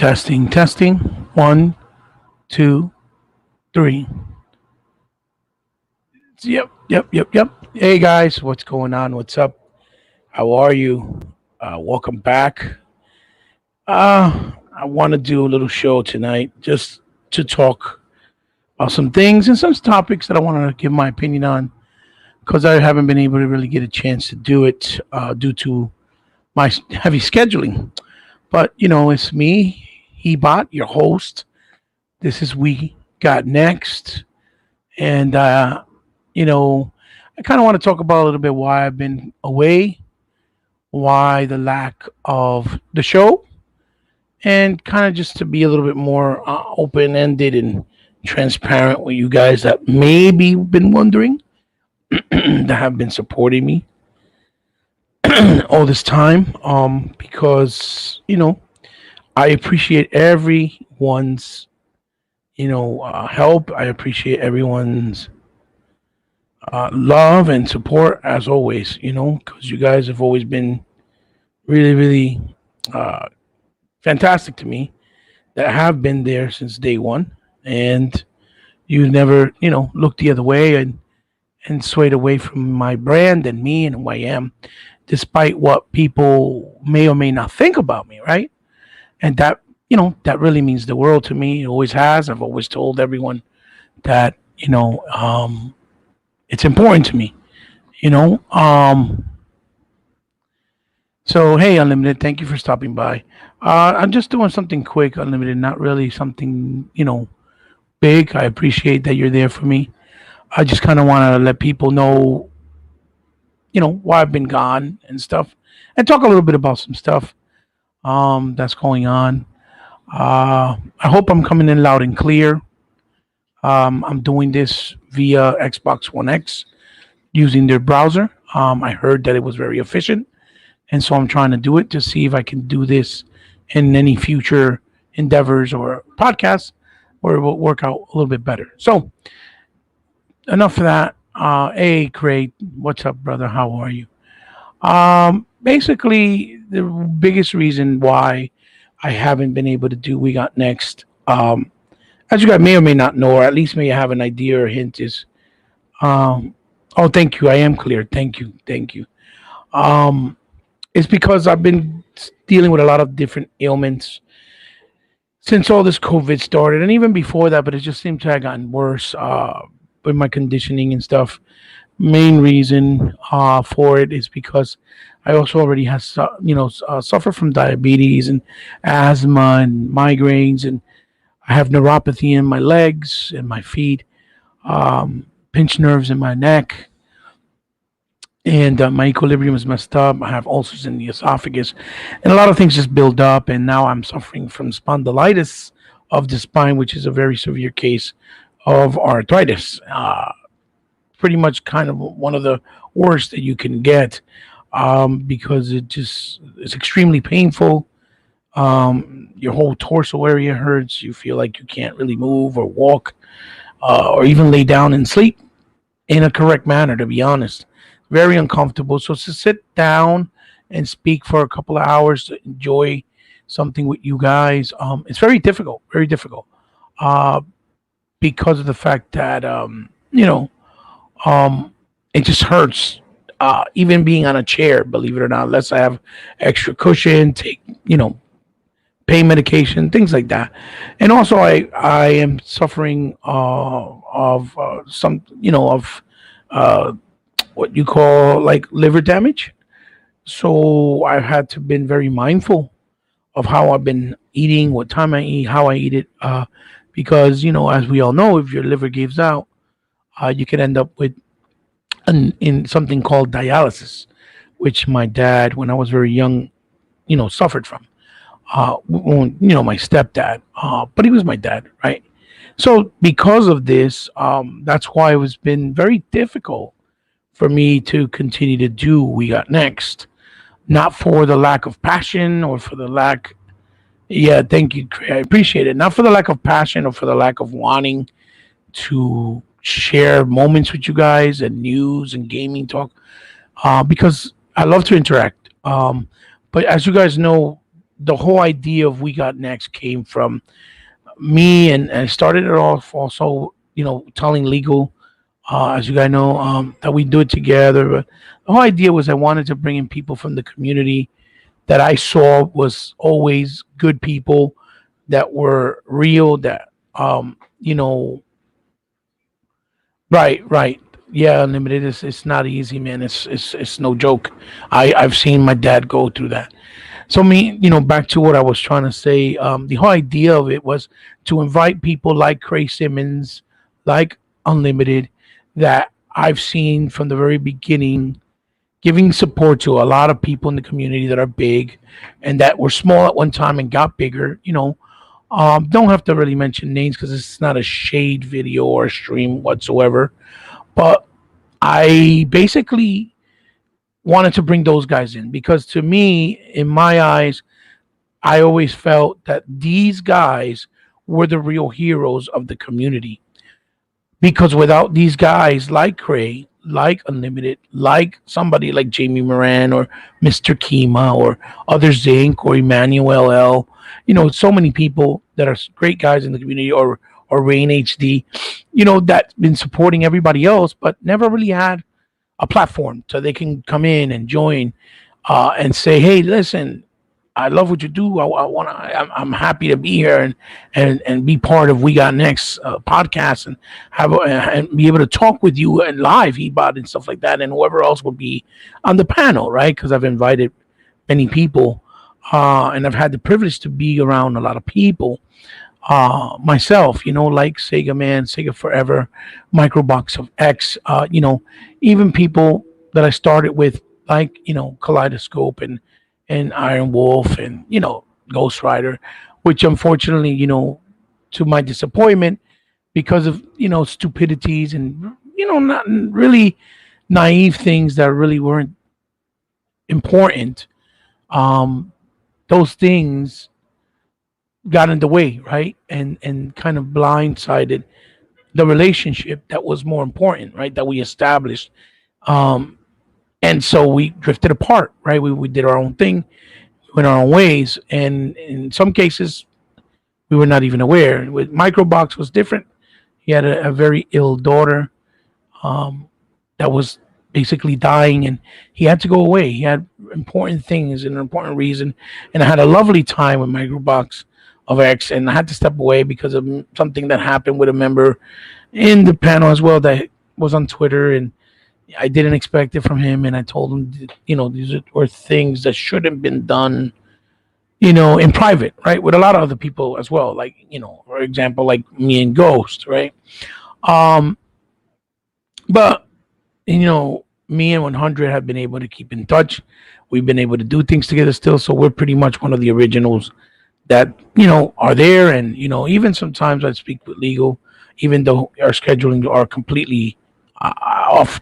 Testing, testing. One, two, three. Yep. Hey guys, what's going on? What's up? How are you? Welcome back. I want to do a little show tonight just to talk about some things and some topics that I want to give my opinion on because I haven't been able to really get a chance to do it due to my heavy scheduling. But it's me, Hebot, your host. This is We Got Next. And, I kind of want to talk about a little bit why I've been away, why the lack of the show, and kind of just to be a little bit more open ended and transparent with you guys that maybe been wondering, that have been supporting me all this time. Because, I appreciate everyone's, help. I appreciate everyone's love and support as always, because you guys have always been really, really uh, fantastic to me that have been there since day one. And you never, looked the other way and swayed away from my brand and me and who I am, despite what people may or may not think about me, right? And that, that really means the world to me. It always has. I've always told everyone that, it's important to me, you know. So hey, Unlimited, thank you for stopping by. I'm just doing something quick, Unlimited, not really something, big. I appreciate that you're there for me. I just kind of want to let people know, why I've been gone and stuff, and talk a little bit about some stuff that's going on. I hope I'm coming in loud and clear. I'm doing this via Xbox One X using their browser. I heard that it was very efficient, and so I'm trying to do it to see if I can do this in any future endeavors or podcasts where it will work out a little bit better. So, enough of that. Hey, Craig, what's up, brother? How are you? Basically, the biggest reason why I haven't been able to do We Got Next, as you guys may or may not know, or at least may have an idea or hint, is oh, thank you. I am clear. Thank you. Um, it's because I've been dealing with a lot of different ailments since all this COVID started, and even before that. But it just seems to have gotten worse with my conditioning and stuff. Main reason for it is because I also already have suffer from diabetes and asthma and migraines, and I have neuropathy in my legs and my feet, pinched nerves in my neck, and my equilibrium is messed up. I have ulcers in the esophagus, and a lot of things just build up. And now I'm suffering from spondylitis of the spine, which is a very severe case of arthritis. Pretty much kind of one of the worst that you can get, because it's extremely painful. Your whole torso area hurts. You feel like you can't really move or walk, or even lay down and sleep in a correct manner, to be honest. Very uncomfortable. So to sit down and speak for a couple of hours to enjoy something with you guys, it's very difficult, uh, because of the fact that, it just hurts. Even being on a chair, believe it or not, unless I have extra cushion, take, pain medication, things like that. And also, I am suffering of some, of uh, what you call like liver damage. So I've had to been very mindful of how I've been eating, what time I eat, how I eat it, because as we all know, if your liver gives out, you can end up with in something called dialysis, which my dad, when I was very young, suffered from. My stepdad, but he was my dad, right? So because of this, that's why it was been very difficult for me to continue to do We Got Next. Not for the lack of passion or for the lack. Yeah, thank you. I appreciate it. Not for the lack of passion or for the lack of wanting to share moments with you guys and news and gaming talk, because I love to interact. But as you guys know, the whole idea of We Got Next came from me, and started it off also, telling legal, as you guys know, that we do it together. But the whole idea was I wanted to bring in people from the community that I saw was always good people that were real, that, you know, right, right. Yeah, unlimited is, it's not easy, man. It's no joke. I've seen my dad go through that. So me, back to what I was trying to say. The whole idea of it was to invite people like Craig Simmons, like Unlimited, that I've seen from the very beginning, giving support to a lot of people in the community that are big, and that were small at one time and got bigger. Don't have to really mention names because it's not a shade video or stream whatsoever. But I basically wanted to bring those guys in because, to me, in my eyes, I always felt that these guys were the real heroes of the community. Because without these guys like Cray, like Unlimited, like somebody like Jamie Moran or Mr. Kima or other Zinc or Emmanuel L, so many people that are great guys in the community, or Rain HD, that's been supporting everybody else, but never really had a platform so they can come in and join, and say, "Hey, listen, I love what you do. I want to. I'm happy to be here and be part of We Got Next podcast, and and be able to talk with you and live, Ebot and stuff like that, and whoever else would be on the panel, right? Because I've invited many people, and I've had the privilege to be around a lot of people, myself, like Sega Man, Sega Forever, Microbox of X, even people that I started with, like, Kaleidoscope and Iron Wolf, and Ghost Rider, which unfortunately, to my disappointment, because of stupidities and not really naive things that really weren't important, um those things got in the way, right? And kind of blindsided the relationship that was more important, right? That we established. Um, and so we drifted apart, right? We did our own thing, went our own ways, and in some cases we were not even aware. With Microbox was different. He had a very ill daughter, um, that was basically dying, and he had to go away. He had important things and an important reason, and I had a lovely time with Microbox of X, and I had to step away because of something that happened with a member in the panel as well that was on Twitter, and I didn't expect it from him, and I told him, these were things that shouldn't have been done, in private, right, with a lot of other people as well, like, for example, like me and Ghost, right? Um, but me and 100 have been able to keep in touch. We've been able to do things together still, so we're pretty much one of the originals that are there. And even sometimes I speak with legal, even though our scheduling are completely off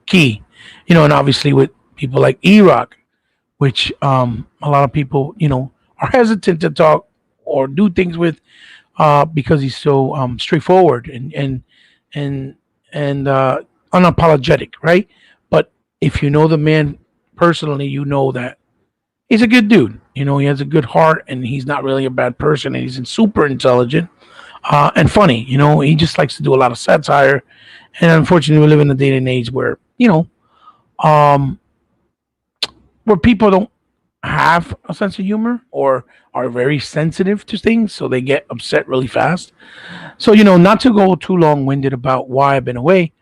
key, and obviously with people like E-Rock, which, a lot of people are hesitant to talk or do things with, because he's so, straightforward and unapologetic, right? But if you know the man personally, you know that he's a good dude. He has a good heart, and he's not really a bad person, and he's super intelligent, and funny. He just likes to do a lot of satire. And unfortunately, we live in a day and age where, um, where people don't have a sense of humor or are very sensitive to things, so they get upset really fast. So, not to go too long winded about why I've been away.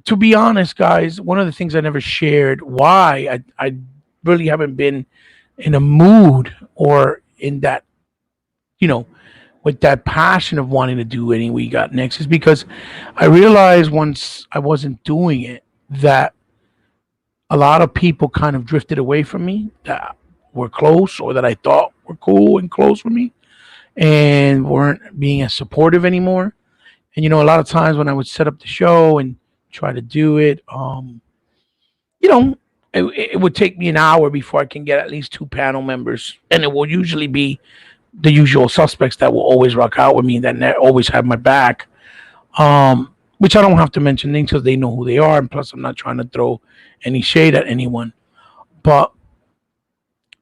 To be honest, guys, one of the things I never shared why I really haven't been in a mood or in that, you know, with that passion of wanting to do any We Got Next, is because I realized once I wasn't doing it that a lot of people kind of drifted away from me that were close or that I thought were cool and close with me, and weren't being as supportive anymore. And a lot of times when I would set up the show and try to do it, you know, it would take me an hour before I can get at least two panel members, and it will usually be the usual suspects that will always rock out with me, that always have my back. Which I don't have to mention names because they know who they are, and plus I'm not trying to throw any shade at anyone. But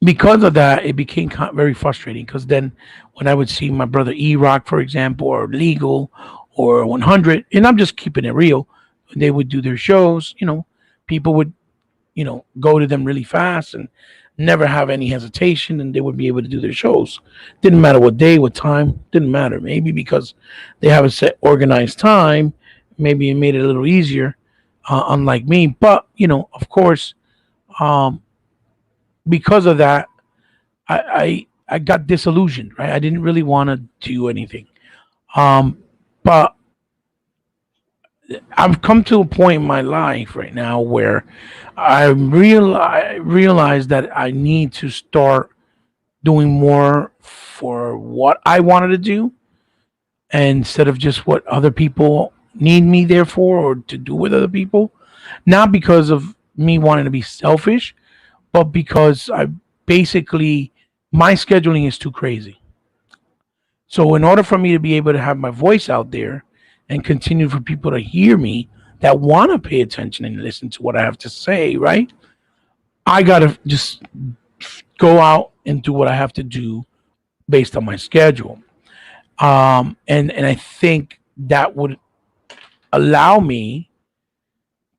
Because of that, it became very frustrating. Because then, when I would see my brother E Rock, for example, or Legal, or 100, and I'm just keeping it real, when they would do their shows, people would, go to them really fast and never have any hesitation, and they would be able to do their shows. Didn't matter what day, what time, didn't matter. Maybe because they have a set organized time, maybe it made it a little easier, unlike me. But of course, um, because of that, I got disillusioned. Right, I didn't really want to do anything. Um, but I've come to a point in my life right now where I realize that I need to start doing more for what I wanted to do, instead of just what other people need me there for, or to do with other people. Not because of me wanting to be selfish, but because I basically, my scheduling is too crazy. So in order for me to be able to have my voice out there and continue for people to hear me that want to pay attention and listen to what I have to say, right? I got to just go out and do what I have to do based on my schedule. And I think that would allow me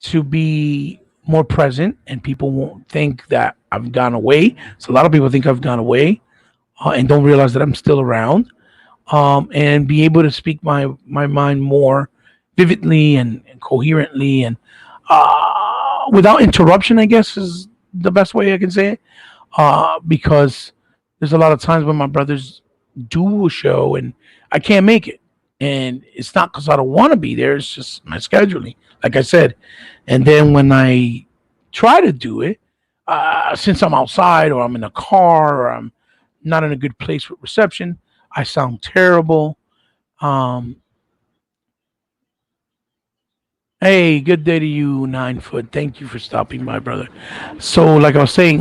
to be more present, and people won't think that I've gone away. So a lot of people think I've gone away, and don't realize that I'm still around, and be able to speak my mind more vividly and coherently, and without interruption, I guess is the best way I can say it. Because there's a lot of times when my brothers do a show and I can't make it. And it's not because I don't want to be there, it's just my scheduling, like I said. And then when I try to do it, since I'm outside, or I'm in a car, or I'm not in a good place with reception, I sound terrible. Um, Hey, good day to you, 9 foot. Thank you for stopping by, brother. So, like I was saying,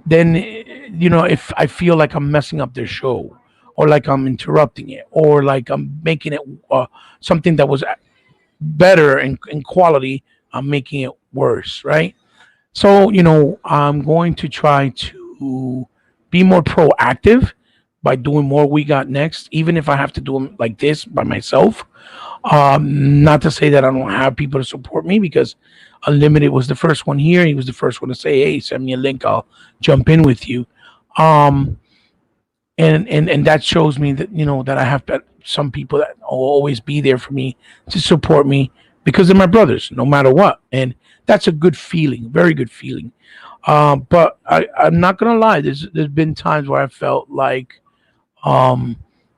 then if I feel like I'm messing up their show, or like I'm interrupting it, or like I'm making it something that was better in quality, I'm making it worse, right? So, I'm going to try to be more proactive by doing more We Got Next, even if I have to do them like this by myself. Not to say that I don't have people to support me, because Unlimited was the first one here. He was the first one to say, "Hey, send me a link. I'll jump in with you." Um, and that shows me that that I have some people that will always be there for me, to support me, because they're my brothers, no matter what. And that's a good feeling, very good feeling. But I'm not gonna lie. There's been times where I felt like, um,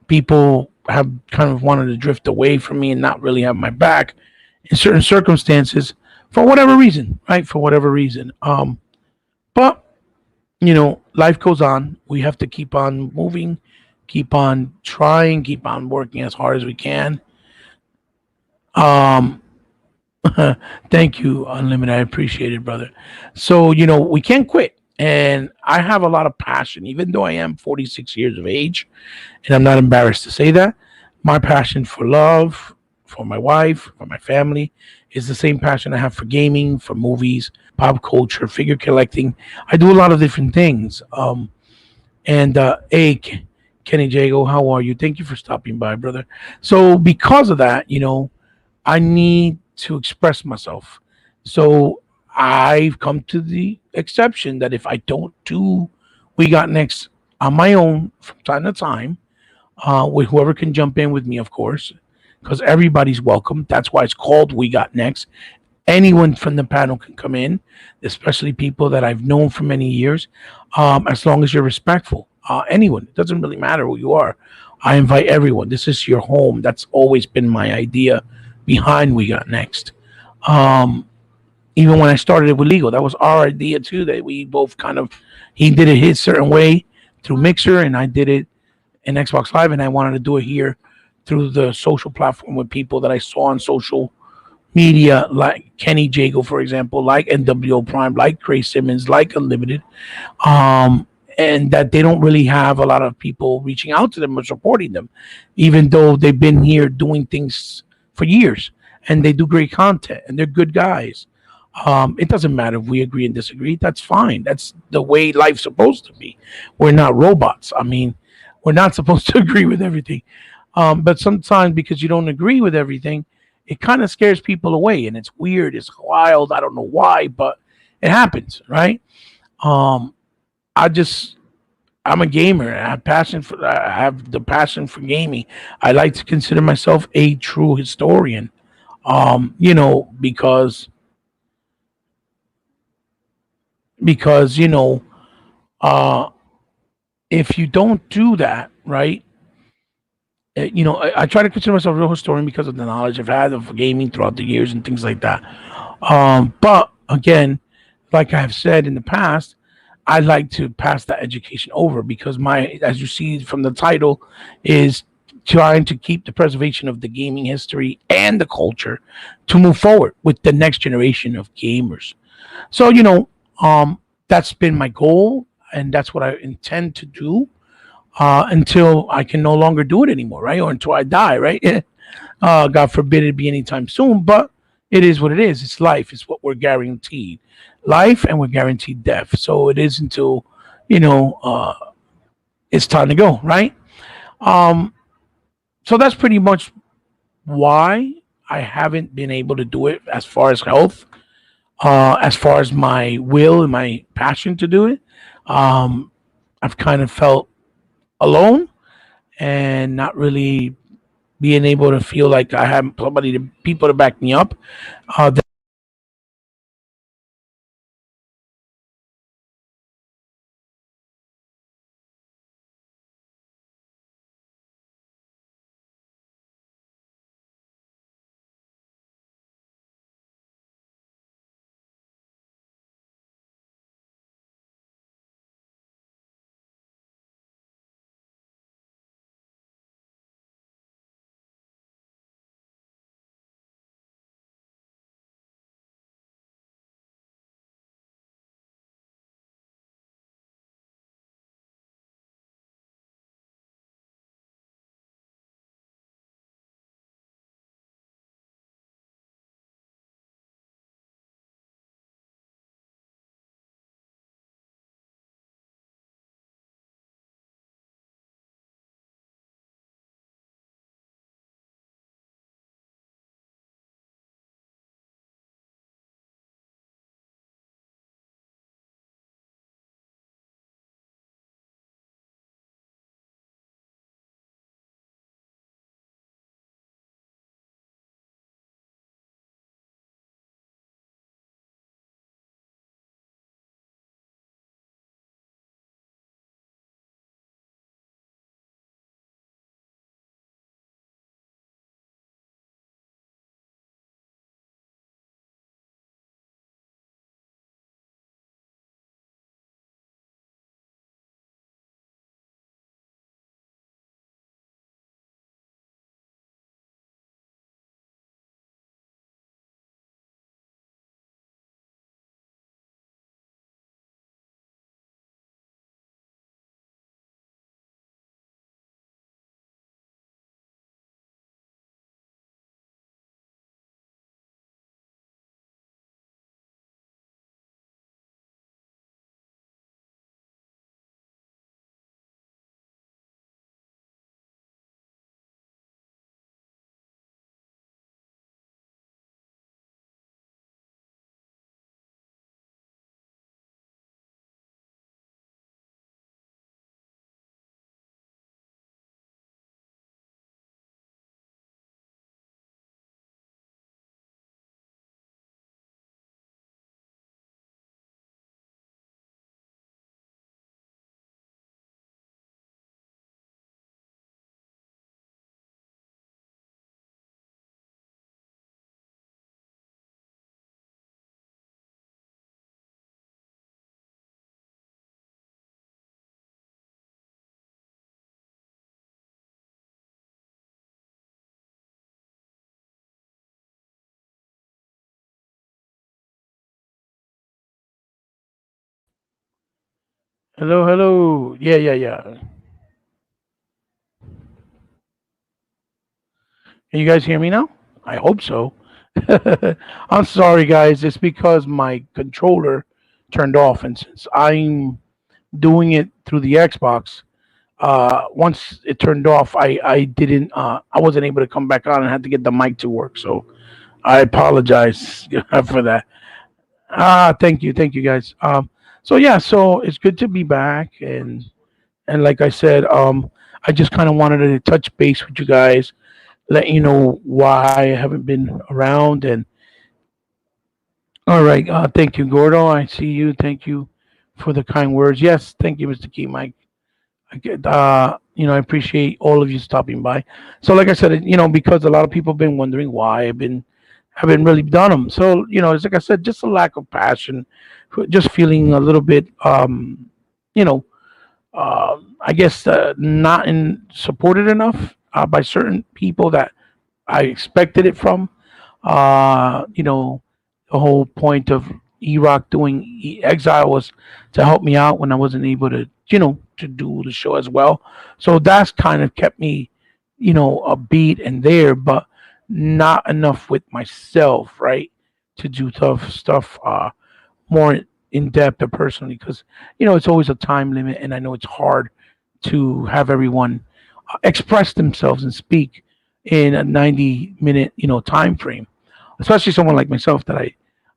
people have kind of wanted to drift away from me and not really have my back in certain circumstances, for whatever reason, right? For whatever reason. But life goes on. We have to keep on moving, keep on trying, keep on working as hard as we can. Um, Thank you, Unlimited. I appreciate it, brother. So, we can't quit. And I have a lot of passion, even though I am 46 years of age, and I'm not embarrassed to say that. My passion for love, for my wife, for my family, is the same passion I have for gaming, for movies, pop culture, figure collecting. I do a lot of different things. And hey, Kenny Jago, how are you? Thank you for stopping by, brother. So, because of that, I need to express myself. So I've come to the exception that if I don't do We Got Next on my own from time to time, with whoever can jump in with me, of course, because everybody's welcome. That's why it's called We Got Next. Anyone from the panel can come in, especially people that I've known for many years, as long as you're respectful. Anyone, it doesn't really matter who you are. I invite everyone. This is your home. That's always been my idea behind We Got Next. Um, Even when I started it with Legal, that was our idea too. That we both kind of, he did it his certain way through Mixer, and I did it in Xbox Live, and I wanted to do it here through the social platform with people that I saw on social media, like Kenny Jago, for example, like NWO Prime, like Grace Simmons, like Unlimited, um, and that they don't really have a lot of people reaching out to them or supporting them, even though they've been here doing things for years, and they do great content and they're good guys. It doesn't matter if we agree and disagree. That's fine. That's the way life's supposed to be. We're not robots. I mean, we're not supposed to agree with everything. But sometimes because you don't agree with everything, it kind of scares people away, and it's weird. It's wild. I don't know why, but it happens, right? Um, I just I'm a gamer. I have the passion for gaming. I like to consider myself a true historian. Because because you know, uh, if you don't do that, right? I try to consider myself a real historian because of the knowledge I've had of gaming throughout the years and things like that. But again, like I have said in the past, I like to pass that education over because as you see from the title, is trying to keep the preservation of the gaming history and the culture to move forward with the next generation of gamers. So, that's been my goal, and that's what I intend to do until I can no longer do it anymore, right? Or until I die, right? God forbid it be anytime soon, but it is what it is. It's life. It's what we're guaranteed. Life, and we're guaranteed death. So it is until, you know, uh, it's time to go, right? Um, so that's pretty much why I haven't been able to do it as far as health, as far as my will and my passion to do it. Um, I've kind of felt alone and not really being able to feel like I have people to back me up. Uh, Hello, hello. Yeah, yeah, yeah. Can you guys hear me now? I hope so. I'm sorry, guys. It's because my controller turned off, and since I'm doing it through the Xbox, once it turned off, I didn't I wasn't able to come back on and had to get the mic to work. So I apologize for that. Thank you, guys. So yeah, so it's good to be back, and like I said, I just kind of wanted to touch base with you guys, let you know why I haven't been around, and all right. Thank you, Gordo. I see you. Thank you for the kind words. Yes, thank you, Mr. Key Mike. I get, I appreciate all of you stopping by. So, like I said, because a lot of people have been wondering why haven't really done them. So, it's like I said, just a lack of passion, just feeling a little bit, you know, I guess not supported enough by certain people that I expected it from. You know, the whole point of E-Rock doing Exile was to help me out when I wasn't able to do the show as well. So that's kind of kept me, a beat and there, but not enough with myself, right? To do tough stuff more in depth or personally, because it's always a time limit, and I know it's hard to have everyone express themselves and speak in a 90-minute time frame, especially someone like myself that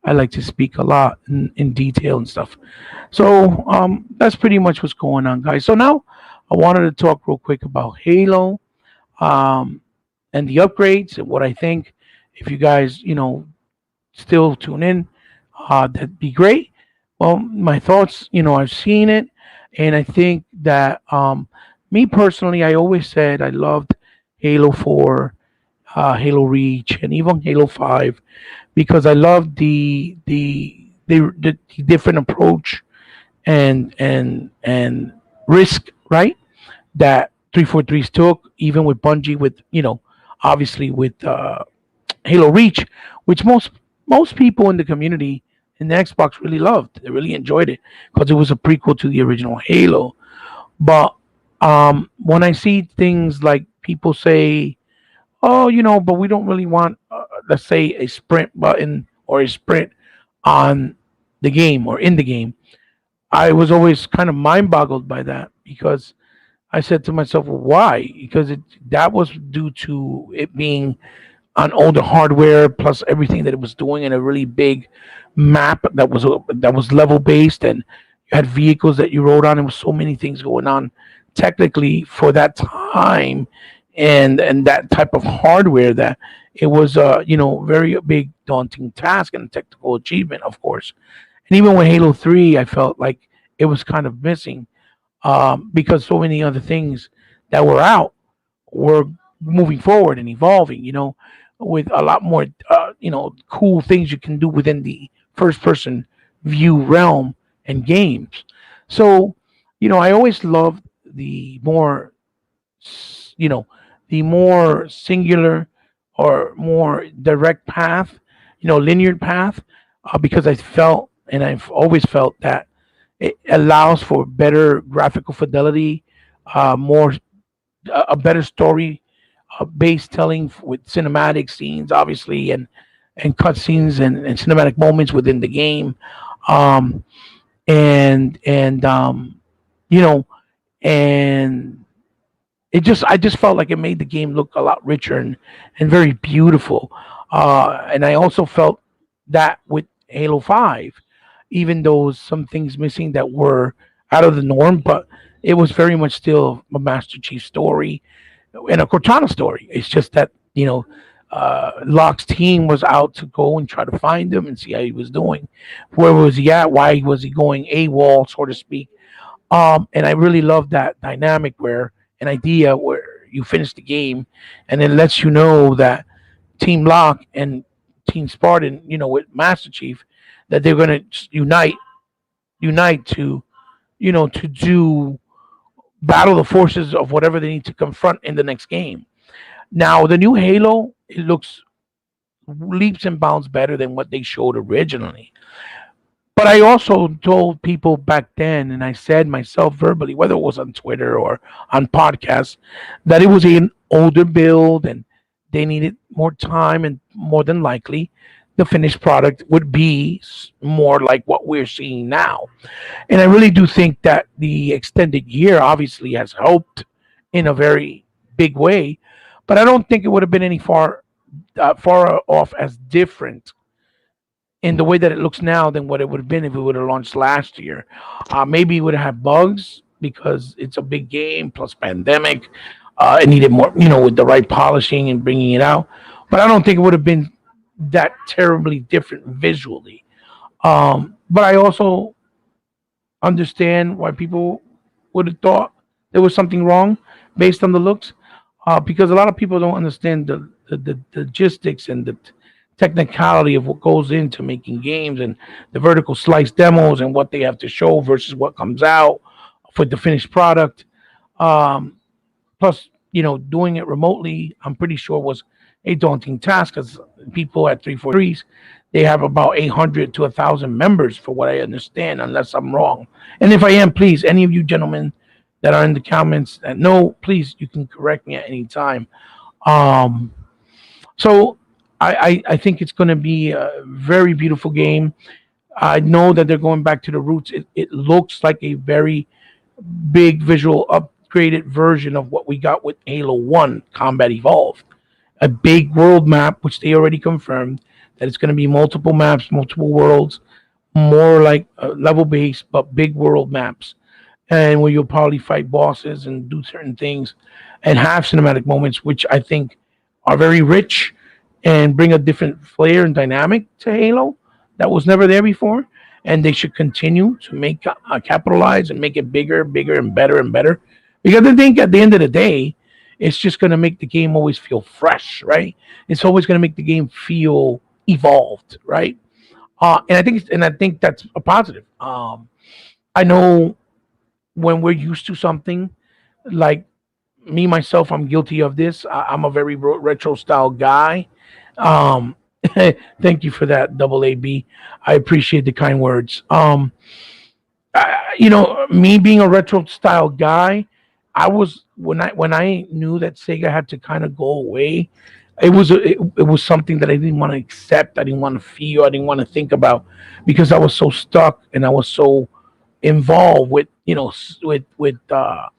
I like to speak a lot in detail and stuff. So that's pretty much what's going on, guys. So now I wanted to talk real quick about Halo, um, and the upgrades and what I think. If you guys still tune in, that'd be great. Well, my thoughts, I've seen it, and I think that me personally, I always said I loved Halo 4, Halo Reach, and even Halo 5 because I loved the different approach and risk, right? That 343s took, even with Bungie, with obviously with Halo Reach, which most people in the community in the Xbox really loved. They really enjoyed it because it was a prequel to the original Halo. But when I see things like people say, "Oh, but we don't really want, let's say, a sprint button or a sprint on the game or in the game," I was always kind of mind boggled by that because I said to myself, well, "Why?" Because that was due to it being on older hardware plus everything that it was doing in a really big map that was level based, and you had vehicles that you rode on. There was so many things going on technically for that time and that type of hardware that it was very big daunting task and technical achievement, of course. And even with Halo 3, I felt like it was kind of missing because so many other things that were out were moving forward and evolving, with a lot more, cool things you can do within the first person view realm and games. So, I always loved the more, you know, the more singular or more direct path, linear path, because I felt and I've always felt that it allows for better graphical fidelity, more a better story based telling with cinematic scenes, obviously, and cutscenes and cinematic moments within the game, um, and you know, and I just felt like it made the game look a lot richer and very beautiful. And I also felt that with Halo 5, even though some things missing that were out of the norm, but it was very much still a Master Chief story and a Cortana story. It's just that Locke's team was out to go and try to find him and see how he was doing. Where was he at? Why was he going AWOL, so to speak? And I really love that dynamic where an idea where you finish the game and it lets you know that Team Locke and Team Spartan, with Master Chief, that they're going to unite to do battle the forces of whatever they need to confront in the next game. Now, the new Halo, it looks leaps and bounds better than what they showed originally. But I also told people back then, and I said myself verbally, whether it was on Twitter or on podcasts, that it was an older build and They needed more time, and more than likely, the finished product would be more like what we're seeing now. And I really do think that the extended year obviously has helped in a very big way, but I don't think it would have been any far off as different in the way that it looks now than what it would have been if it would have launched last year. Maybe it would have bugs because it's a big game plus pandemic. It needed more, with the right polishing and bringing it out. But I don't think it would have been that terribly different visually. But I also understand why people would have thought there was something wrong based on the looks, because a lot of people don't understand the logistics and the technicality of what goes into making games and the vertical slice demos and what they have to show versus what comes out for the finished product. Um, Plus, doing it remotely, I'm pretty sure was a daunting task because people at 343s, they have about 800 to 1,000 members, for what I understand, unless I'm wrong. And if I am, please, any of you gentlemen that are in the comments that know, please, you can correct me at any time. Um, so I think it's going to be a very beautiful game. I know that they're going back to the roots. It looks like a very big visual upgraded version of what we got with Halo 1 Combat Evolved. A big world map, which they already confirmed that it's going to be multiple maps, multiple worlds, more like level based, but big world maps. And where you'll probably fight bosses and do certain things and have cinematic moments, which I think are very rich and bring a different flair and dynamic to Halo that was never there before. And they should continue to make capitalize and make it bigger, bigger, and better. Because I think at the end of the day, it's just going to make the game always feel fresh, right? It's always going to make the game feel evolved, right? And I think that's a positive. I know when we're used to something, like me myself, I'm guilty of this. I'm a very retro style guy. Um, Thank you for that, double AB. I appreciate the kind words. Me being a retro style guy, I was when I knew that Sega had to kind of go away. It was something that I didn't want to accept. I didn't want to feel. I didn't want to think about because I was so stuck and I was so involved with uh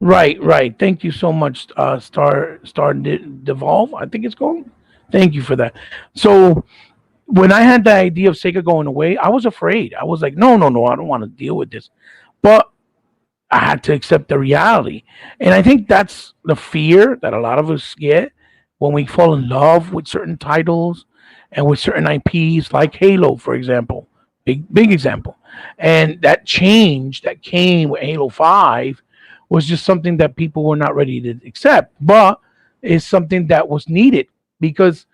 right, right. Thank you so much, Devolve. I think it's called. Thank you for that. So when I had the idea of Sega going away, I was afraid. I was like, no, no, no, I don't want to deal with this. But I had to accept the reality. And I think that's the fear that a lot of us get when we fall in love with certain titles and with certain IPs, like Halo, for example. Big example. And that change that came with Halo 5 was just something that people were not ready to accept, but it's something that was needed because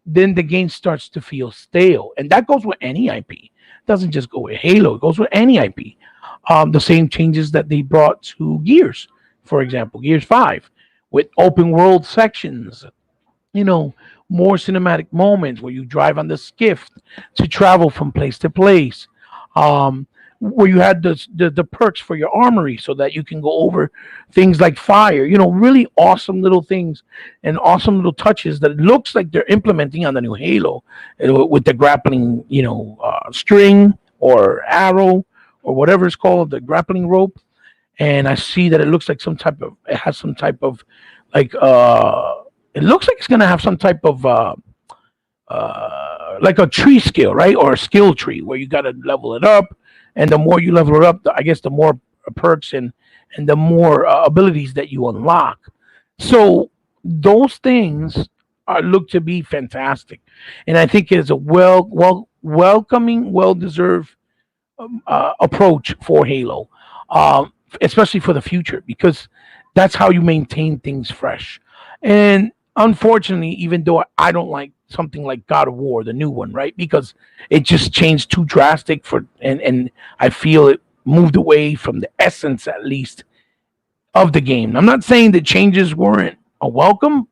then the game starts to feel stale. And that goes with any IP. It doesn't just go with Halo, it goes with any IP. The same changes that they brought to Gears, for example, Gears 5, with open world sections, you know, more cinematic moments where you drive on the skiff to travel from place to place. Where you had the perks for your armory so that you can go over things like fire, really awesome little things and awesome little touches that it looks like they're implementing on the new Halo with the grappling, string or arrow or whatever it's called, the grappling rope. And I see that it has some type of like, it looks like it's going to have some type of, like a tree skill, right? Or a skill tree where you got to level it up. And the more you level it up, I guess the more perks and the more abilities that you unlock. So those things look to be fantastic, and I think it is a welcoming, well deserved approach for Halo, especially for the future, because that's how you maintain things fresh. And unfortunately, even though I don't like something like God of War, the new one, right? Because it just changed too drastic and I feel it moved away from the essence, at least, of the game. I'm not saying the changes weren't a welcome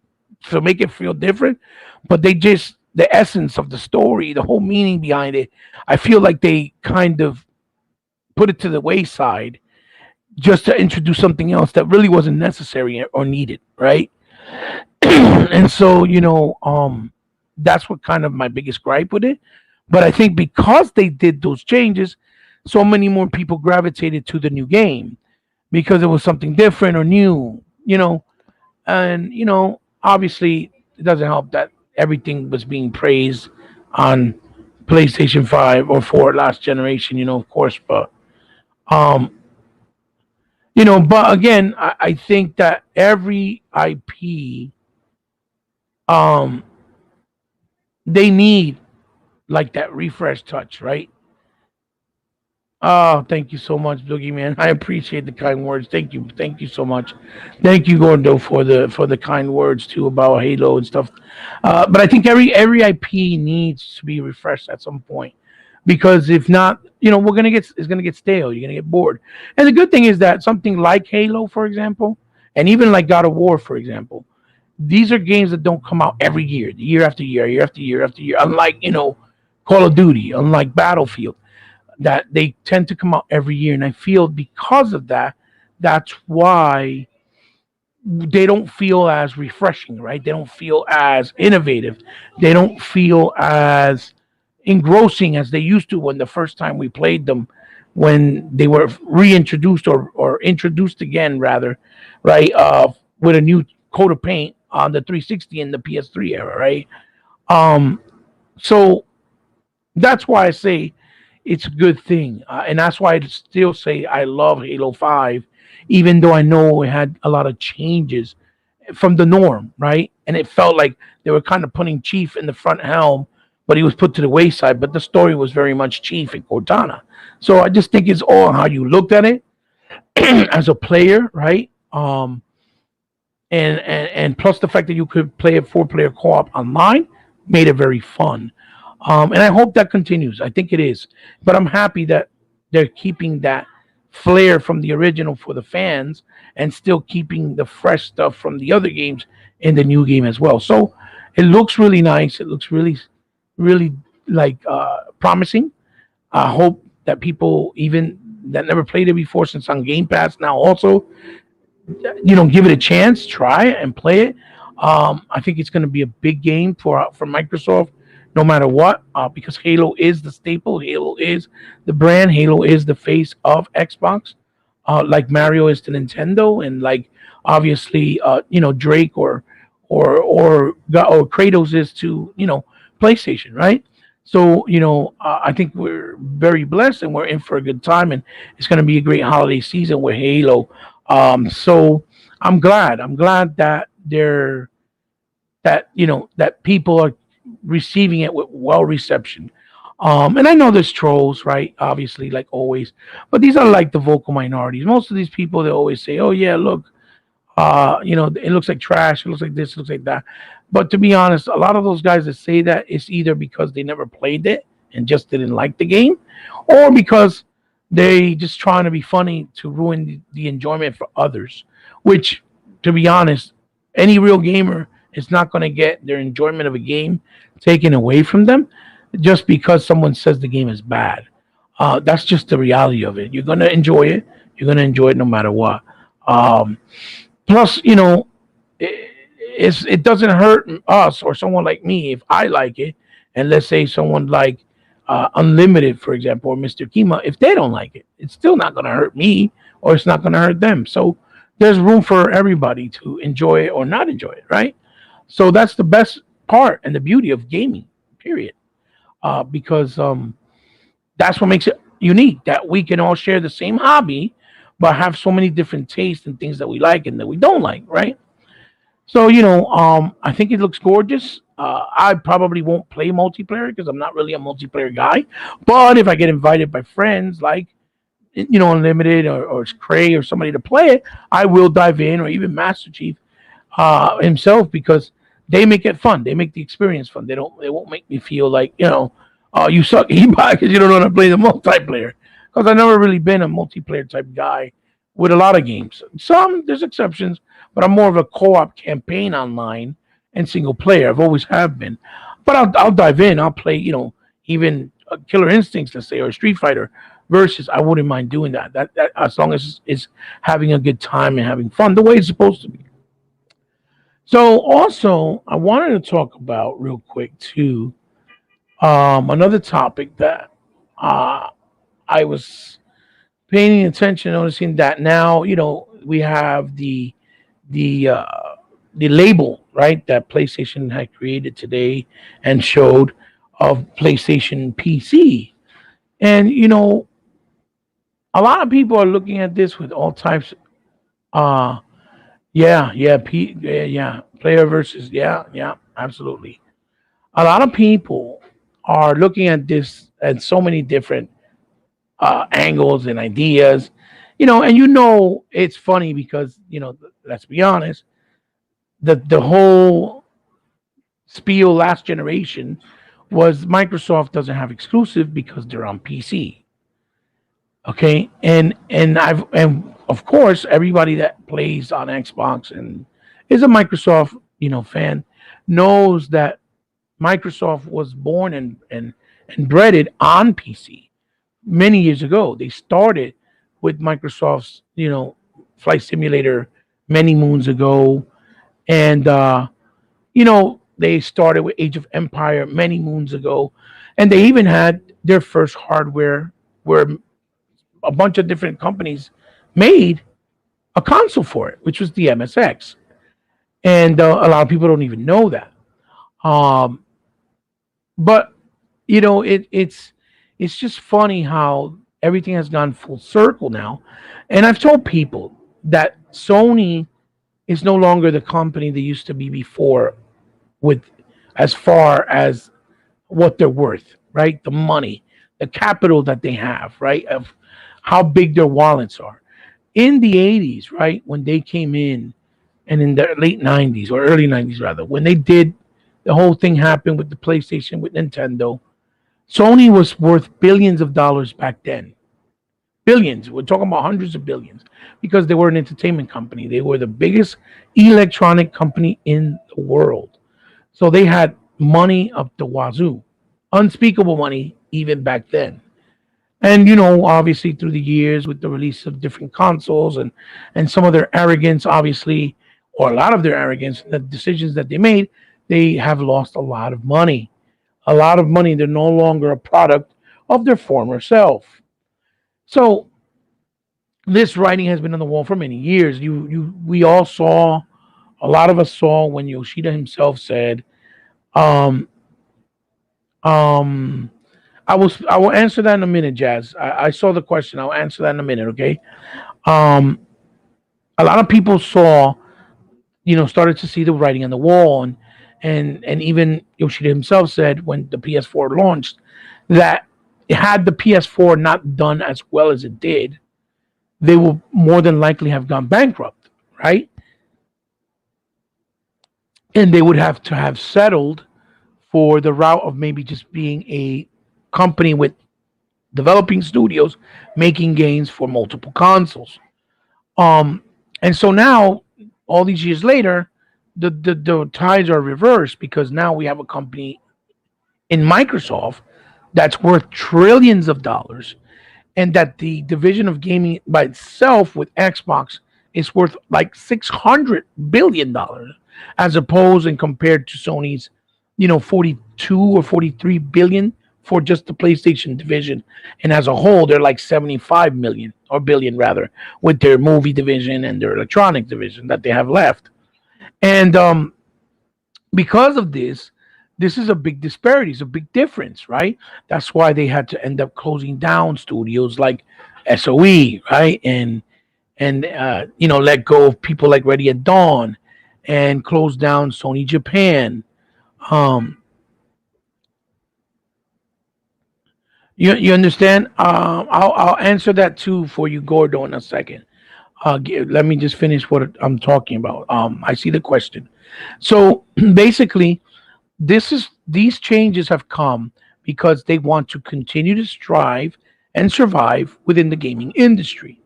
to make it feel different, but the essence of the story, the whole meaning behind it, I feel like they kind of put it to the wayside just to introduce something else that really wasn't necessary or needed, right? And so, that's what kind of my biggest gripe with it. But I think because they did those changes, so many more people gravitated to the new game because it was something different or new, and obviously it doesn't help that everything was being praised on PlayStation 5 or 4 last generation, of course, but um but again, I think that every IP, um they need like that refresh touch, right? Oh, thank you so much, Boogie Man. I appreciate the kind words. Thank you so much. Thank you, Gordo, for the kind words too about Halo and stuff. But I think every IP needs to be refreshed at some point, because if not, we're gonna get it's gonna get stale. You're gonna get bored. And the good thing is that something like Halo, for example, and even like God of War, for example, these are games that don't come out every year after year after year after year. Unlike Call of Duty, unlike Battlefield, that they tend to come out every year. And I feel because of that, that's why they don't feel as refreshing, right? They don't feel as innovative. They don't feel as engrossing as they used to when the first time we played them, when they were reintroduced or introduced again, rather, right? With a new coat of paint on the 360 and the PS3 era, right? Um, so that's why I say it's a good thing, and that's why I still say I love Halo 5, even though I know it had a lot of changes from the norm, right? And it felt like they were kind of putting Chief in the front helm, but he was put to the wayside. But the story was very much Chief and Cortana. So I just think it's all how you looked at it as a player, right? And plus the fact that you could play a 4-player co-op online made it very fun. And I hope that continues. I think it is, but I'm happy that they're keeping that flair from the original for the fans and still keeping the fresh stuff from the other games in the new game as well. So it looks really nice. It looks really, really like promising. I hope that people even that never played it before, since on Game Pass now also, give it a chance, try it and play it. I think it's going to be a big game for Microsoft, no matter what, because Halo is the staple. Halo is the brand. Halo is the face of Xbox, like Mario is to Nintendo, and like obviously, Drake or Kratos is to PlayStation, right? So I think we're very blessed, and we're in for a good time, and it's going to be a great holiday season with Halo. So I'm glad. I'm glad that that people are receiving it with well reception. And I know there's trolls, right? Obviously, like always, but these are like the vocal minorities. Most of these people, they always say, "Oh yeah, look, it looks like trash. It looks like this. It looks like that." But to be honest, a lot of those guys that say that, it's either because they never played it and just didn't like the game, or because they just trying to be funny to ruin the enjoyment for others. Which, to be honest, any real gamer is not going to get their enjoyment of a game taken away from them just because someone says the game is bad. That's just the reality of it. You're going to enjoy it. You're going to enjoy it no matter what. Um, Plus, it doesn't hurt us or someone like me if I like it, and let's say someone like Unlimited, for example, or Mr. Kima, if they don't like it, it's still not going to hurt me, or it's not going to hurt them. So there's room for everybody to enjoy it or not enjoy it, right? So that's the best part and the beauty of gaming, period. Because that's what makes it unique, that we can all share the same hobby, but have so many different tastes and things that we like and that we don't like, right? So I think it looks gorgeous. I probably won't play multiplayer because I'm not really a multiplayer guy. But if I get invited by friends like Unlimited or Cray or somebody to play it, I will dive in, or even Master Chief himself, because they make it fun. They make the experience fun. They won't make me feel like you suck e-bike because you don't know how to play the multiplayer. Because I've never really been a multiplayer type guy with a lot of games. Some there's exceptions, but I'm more of a co-op campaign online and single player. I've always have been, but I'll dive in. I'll play even Killer Instincts, let's say, or Street Fighter, versus I wouldn't mind doing that. That as long as it's having a good time and having fun the way it's supposed to be. So also I wanted to talk about real quick too, another topic that uh, I was paying attention, noticing that now we have the uh, the label, right, that PlayStation had created today and showed of PlayStation PC, and a lot of people are looking at this with all types. Uh yeah, player versus, yeah, absolutely. A lot of people are looking at this at so many different angles and ideas, and it's funny because let's be honest, the whole spiel last generation was Microsoft doesn't have exclusive because they're on PC. Okay, and of course everybody that plays on Xbox and is a Microsoft fan knows that Microsoft was born and bred on PC many years ago. They started with Microsoft's flight simulator many moons ago, and they started with Age of Empire many moons ago, and they even had their first hardware where a bunch of different companies made a console for it, which was the MSX. And a lot of people don't even know that. Um, but it's just funny how everything has gone full circle now. And I've told people that Sony is no longer the company they used to be before, with as far as what they're worth, right? The money, the capital that they have, right? Of how big their wallets are. In the 80s, right, when they came in, and in the late 90s or early 90s rather, when they did the whole thing happen with the PlayStation with Nintendo, Sony was worth billions of dollars back then. Billions. We're talking about hundreds of billions because they were an entertainment company. They were the biggest electronic company in the world. So they had money up the wazoo, unspeakable money even back then. And obviously through the years with the release of different consoles and some of their arrogance, obviously, or a lot of their arrogance, the decisions that they made, they have lost a lot of money. A lot of money. They're no longer a product of their former self. So this writing has been on the wall for many years. We all saw, a lot of us saw when Yoshida himself said, um, um, I will answer that in a minute, Jazz. I saw the question. I'll answer that in a minute, okay? Um, a lot of people saw, started to see the writing on the wall, and even Yoshida himself said when the PS4 launched that had the PS4 not done as well as it did, they will more than likely have gone bankrupt, right? And they would have to have settled for the route of maybe just being a company with developing studios making games for multiple consoles. Um, and so now, all these years later, the tides are reversed because now we have a company in Microsoft that's worth trillions of dollars, and that the division of gaming by itself with Xbox is worth like $600 billion, as opposed and compared to Sony's, 42 or 43 billion for just the PlayStation division, and as a whole, they're like 75 million or billion rather, with their movie division and their electronic division that they have left. And because of this is a big disparity, it's a big difference, right? That's why they had to end up closing down studios like SOE, right? And let go of people like Ready at Dawn, and close down Sony Japan. Um, you understand? I'll answer that too for you, Gordo, in a second. Let me just finish what I'm talking about. I see the question. So basically, these changes have come because they want to continue to strive and survive within the gaming industry.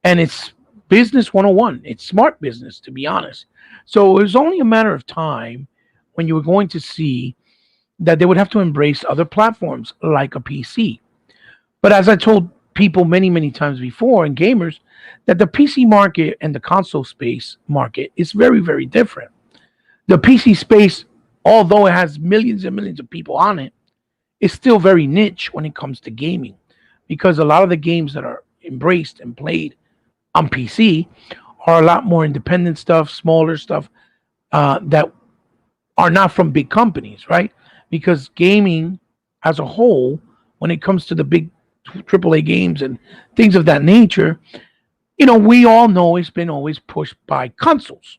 And it's business 101. It's smart business, to be honest. So it was only a matter of time when you were going to see that they would have to embrace other platforms like a PC. But as I told people many times before and gamers that the PC market and the console space market is very different. The PC space, although it has millions and millions of people on it, is still very niche when it comes to gaming because a lot of the games that are embraced and played on PC are a lot more independent stuff, smaller stuff that are not from big companies, right? Because gaming as a whole, when it comes to the big AAA games and things of that nature, we all know it's been always pushed by consoles.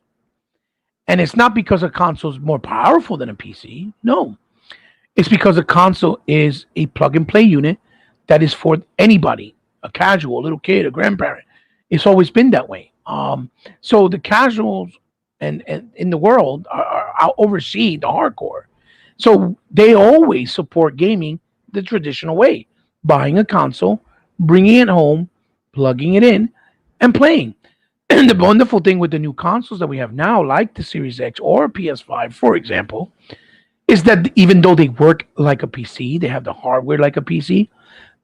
And it's not because a console is more powerful than a PC. No, it's because a console is a plug and play unit that is for anybody, a casual, a little kid, a grandparent. It's always been that way. So the casuals and in the world are oversee the hardcore. So they always support gaming the traditional way, buying a console, bringing it home, plugging it in, and playing. And the wonderful thing with the new consoles that we have now, like the Series X or PS5, for example, is that even though they work like a PC, they have the hardware like a PC,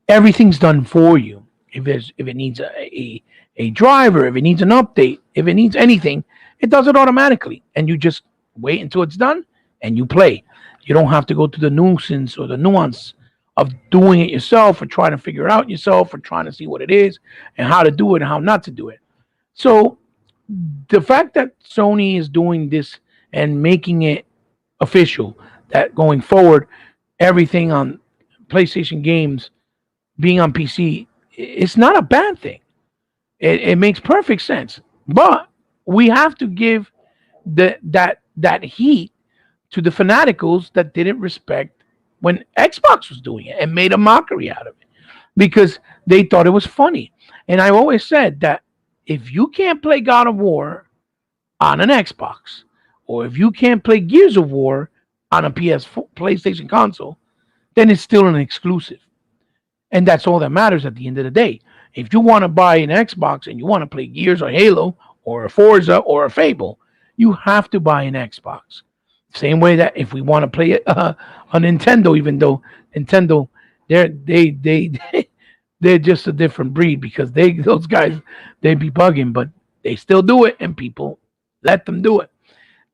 everything's done for you. If it needs a driver, if it needs an update, if it needs anything, it does it automatically. And you just wait until it's done and you play. You don't have to go through the nuisance or the nuance of doing it yourself or trying to figure it out yourself or trying to see what it is and how to do it and how not to do it. So the fact that Sony is doing this and making it official that going forward, everything on PlayStation games being on PC, it's not a bad thing. It makes perfect sense. But we have to give that heat to the fanaticals that didn't respect when Xbox was doing it and made a mockery out of it because they thought it was funny. And I always said that if you can't play God of War on an Xbox, or if you can't play Gears of War on a PlayStation console, then it's still an exclusive. And that's all that matters at the end of the day. If you want to buy an Xbox and you want to play Gears or Halo or a Forza or a Fable, you have to buy an Xbox. Same way that if we want to play a Nintendo, even though Nintendo, they're just a different breed because those guys they be bugging, but they still do it and people let them do it.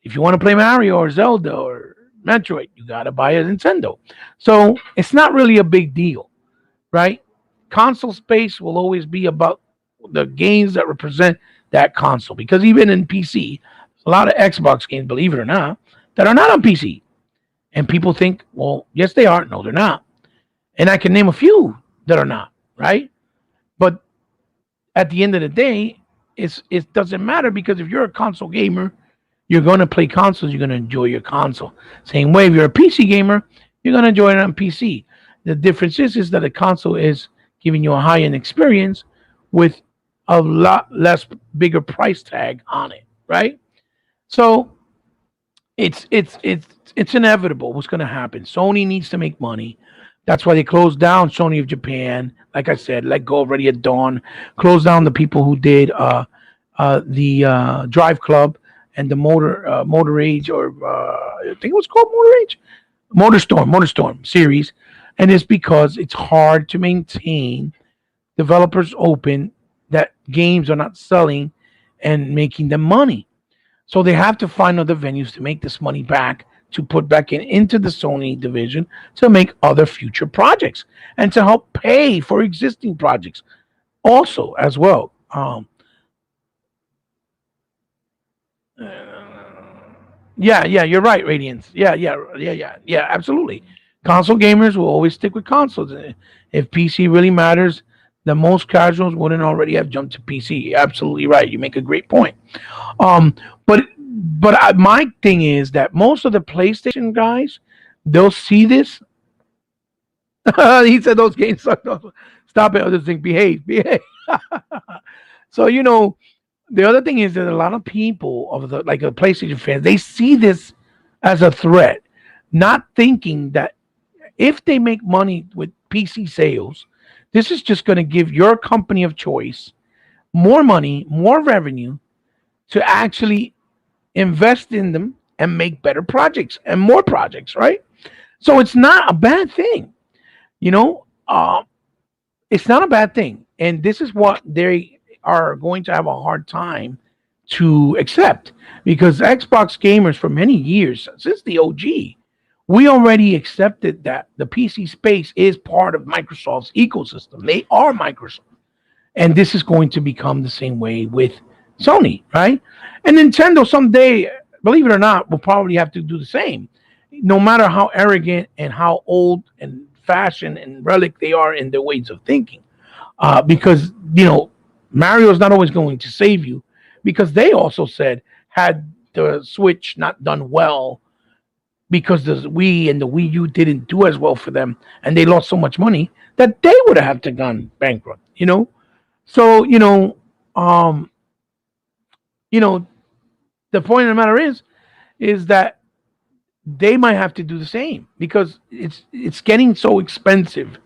If you want to play Mario or Zelda or Metroid, you got to buy a Nintendo. So it's not really a big deal, right? Console space will always be about the games that represent that console because even in PC, a lot of Xbox games, believe it or not, that are not on PC. And people think, well, yes, they are. No, they're not. And I can name a few that are not, right? But at the end of the day, it doesn't matter because if you're a console gamer, you're going to play consoles, you're going to enjoy your console. Same way, if you're a PC gamer, you're going to enjoy it on PC. The difference is that a console is giving you a high-end experience with a lot less bigger price tag on it, right? So it's inevitable what's going to happen. Sony needs to make money. That's why they closed down Sony of Japan. Like I said, let go already at dawn. Closed down the people who did the Drive Club and the Motor Age, or I think it was called Motor Age, Motorstorm series, and it's because it's hard to maintain developers open that games are not selling and making them money. So they have to find other venues to make this money back to put back into the Sony division to make other future projects and to help pay for existing projects also as well. Yeah, you're right, Radiance. Yeah, absolutely. Console gamers will always stick with consoles. If PC really matters, the most casuals wouldn't already have jumped to PC. Absolutely right. You make a great point. But my thing is that most of the PlayStation guys, they'll see this. He said those games suck. Stop it. Other thing, behave. So the other thing is that a lot of people of the PlayStation fans, they see this as a threat, not thinking that if they make money with PC sales, this is just going to give your company of choice more money, more revenue to actually invest in them and make better projects and more projects, right? So it's not a bad thing, you know. It's not a bad thing. And this is what they are going to have a hard time to accept because Xbox gamers for many years, since the OG, we already accepted that the PC space is part of Microsoft's ecosystem. They are Microsoft. And this is going to become the same way with Sony, right? And Nintendo someday, believe it or not, will probably have to do the same. No matter how arrogant and how old and fashioned and relic they are in their ways of thinking, because Mario is not always going to save you, because they also said had the Switch not done well because the Wii and the Wii U didn't do as well for them and they lost so much money that they would have to gone bankrupt. So um, you know, the point of the matter is that they might have to do the same because it's getting so expensive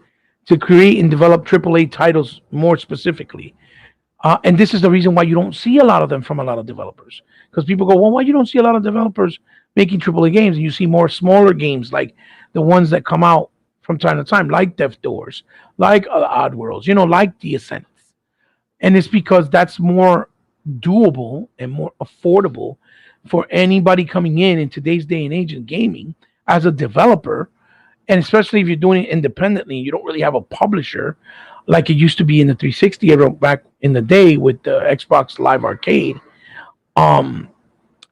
to create and develop AAA titles more specifically. And this is the reason why you don't see a lot of them from a lot of developers. Because people go, well, why you don't see a lot of developers making AAA games? And you see more smaller games like the ones that come out from time to time, like Death Doors, like Odd Worlds, like The Ascent. And it's because that's more doable and more affordable for anybody coming in today's day and age in gaming as a developer, and especially if you're doing it independently, you don't really have a publisher like it used to be in the 360 era back in the day with the Xbox Live Arcade. Um,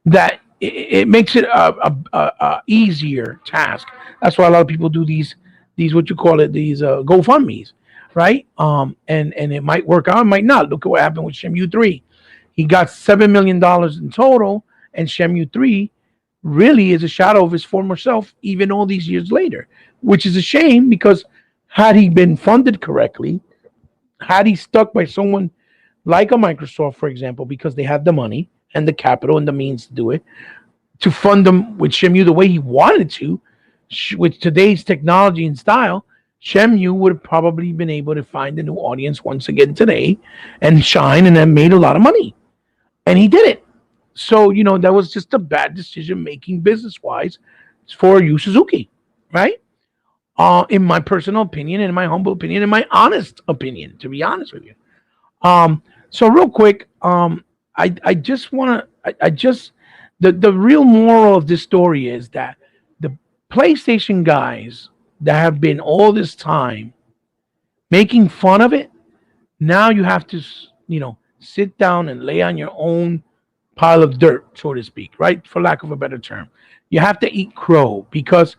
that it makes it a easier task. That's why a lot of people do these what you call it, these GoFundmes, right? And it might work out, it might not. Look at what happened with Shenmue 3. He got $7 million in total, and Shenmue 3 really is a shadow of his former self, even all these years later, which is a shame because had he been funded correctly, had he stuck by someone like a Microsoft, for example, because they had the money and the capital and the means to do it, to fund them with Shenmue the way he wanted to, with today's technology and style, Shenmue would have probably been able to find a new audience once again today and shine and then made a lot of money. And he did it. So, that was just a bad decision making business wise for Yu Suzuki, right? In my personal opinion, in my humble opinion, in my honest opinion, to be honest with you. So real quick, I just want to, I just, the real moral of this story is that the PlayStation guys that have been all this time making fun of it, now you have to, sit down and lay on your own pile of dirt, so to speak, right? For lack of a better term. You have to eat crow because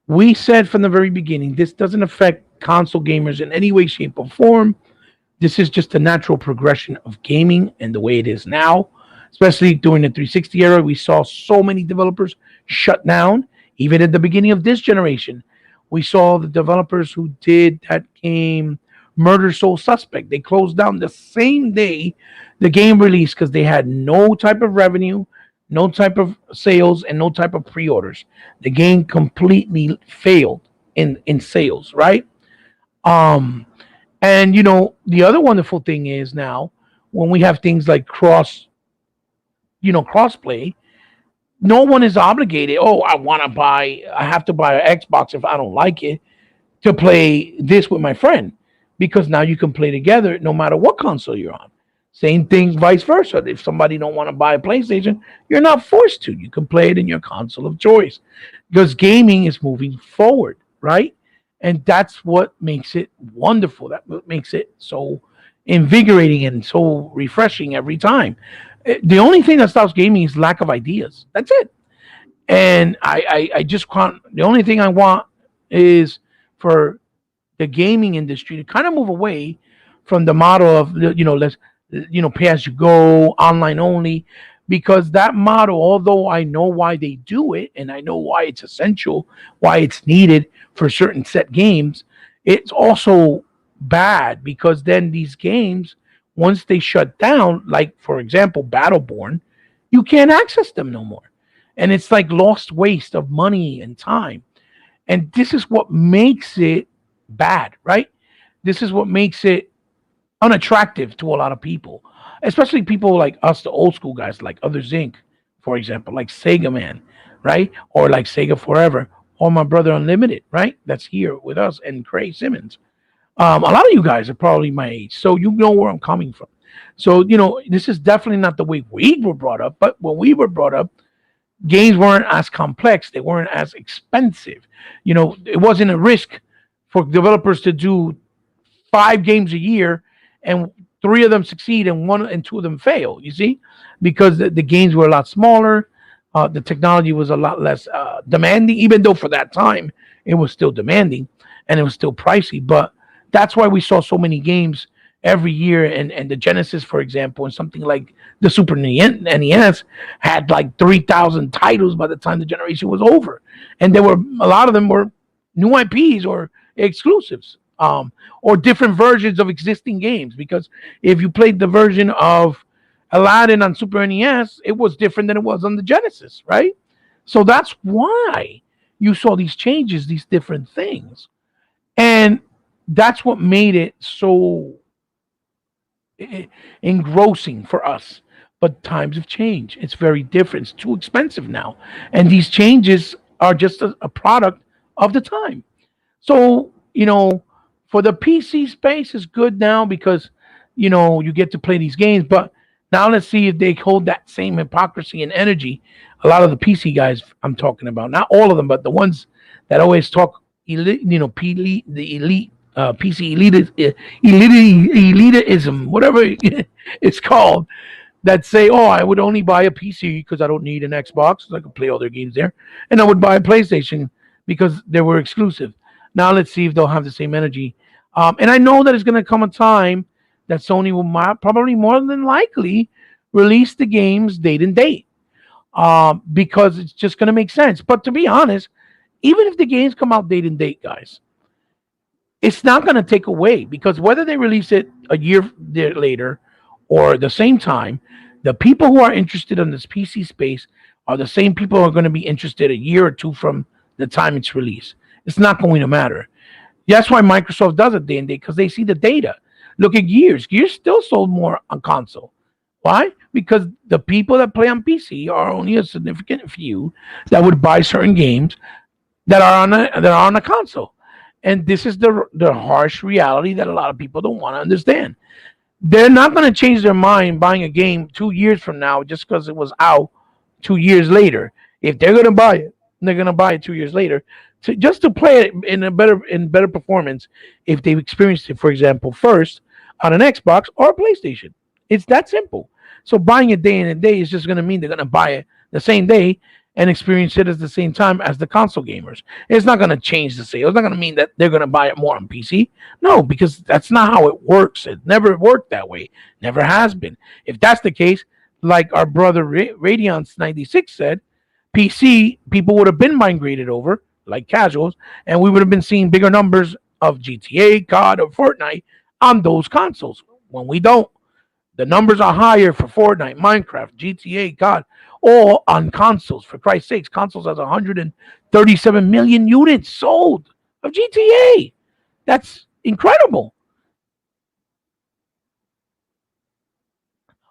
we said from the very beginning this doesn't affect console gamers in any way, shape, or form. This is just a natural progression of gaming and the way it is now. Especially during the 360 era, we saw so many developers shut down. Even at the beginning of this generation, we saw the developers who did that game Murder Soul Suspect. They closed down the same day the game released because they had no type of revenue, no type of sales, and no type of pre-orders. The game completely failed in sales, right? Um, and the other wonderful thing is now when we have things like crossplay, no one is obligated. Oh, I have to buy an Xbox if I don't like it to play this with my friend, because now you can play together no matter what console you're on. Same thing, vice versa. If somebody don't want to buy a PlayStation, you're not forced to. You can play it in your console of choice because gaming is moving forward, right? And that's what makes it wonderful. That makes it so invigorating and so refreshing every time. The only thing that stops gaming is lack of ideas. That's it. And I just can't. The only thing I want is for the gaming industry to kind of move away from the model of let's pay as you go, online only, because that model, although I know why they do it and I know why it's essential, why it's needed for certain set games, it's also bad because then these games, once they shut down, like for example Battleborn, you can't access them no more, and it's like lost waste of money and time. And this is what makes it bad, right? This is what makes it unattractive to a lot of people, especially people like us, the old school guys, like Others Inc., for example, like Sega Man, right? Or like Sega Forever, or my brother Unlimited, right? That's here with us, and Craig Simmons. A lot of you guys are probably my age, so you know where I'm coming from. So this is definitely not the way we were brought up. But when we were brought up, games weren't as complex. They weren't as expensive. It wasn't a risk for developers to do 5 games a year and three of them succeed and one and two of them fail. You see, because the games were a lot smaller. The technology was a lot less demanding, even though for that time it was still demanding and it was still pricey. But that's why we saw so many games every year. And the Genesis, for example, and something like the Super NES had like 3,000 titles by the time the generation was over, and there were a lot of them were new IPs or exclusives, or different versions of existing games. Because if you played the version of Aladdin on Super NES, it was different than it was on the Genesis, right? So that's why you saw these changes, these different things. And that's what made it so engrossing for us. But times have changed. It's very different. It's too expensive now. And these changes are just a product of the time. So, for the PC space is good now because, you get to play these games. But now let's see if they hold that same hypocrisy and energy. A lot of the PC guys I'm talking about, not all of them, but the ones that always talk elite, the elite, PC elitism, whatever it's called, that say, "Oh, I would only buy a PC because I don't need an Xbox, so I can play all their games there, and I would buy a PlayStation because they were exclusive." Now let's see if they'll have the same energy. And I know that it's going to come a time that Sony will probably more than likely release the games date and date, because it's just going to make sense. But to be honest, even if the games come out date and date, guys, it's not going to take away, because whether they release it a year later or the same time, the people who are interested in this PC space are the same people who are going to be interested a year or two from the time it's released. It's not going to matter. That's why Microsoft does it day and day, because they see the data. Look at Gears. Gears still sold more on console. Why? Because the people that play on PC are only a significant few that would buy certain games that are on a console. And this is the harsh reality that a lot of people don't want to understand. They're not going to change their mind buying a game 2 years from now just because it was out 2 years later. If they're going to buy it, they're going to buy it 2 years later just to play it in better performance if they've experienced it, for example, first on an Xbox or a PlayStation. It's that simple. So buying it day in and day is just going to mean they're going to buy it the same day and experience it at the same time as the console gamers. It's not going to change the sale. It's not going to mean that they're going to buy it more on PC. No, because that's not how it works. It never worked that way. Never has been. If that's the case, like our brother Radiance 96 said, PC people would have been migrated over like casuals, and we would have been seeing bigger numbers of GTA, COD, or Fortnite on those consoles. When we don't, the numbers are higher for Fortnite, Minecraft, GTA, COD, all on consoles. For Christ's sakes, consoles has 137 million units sold of GTA. That's incredible.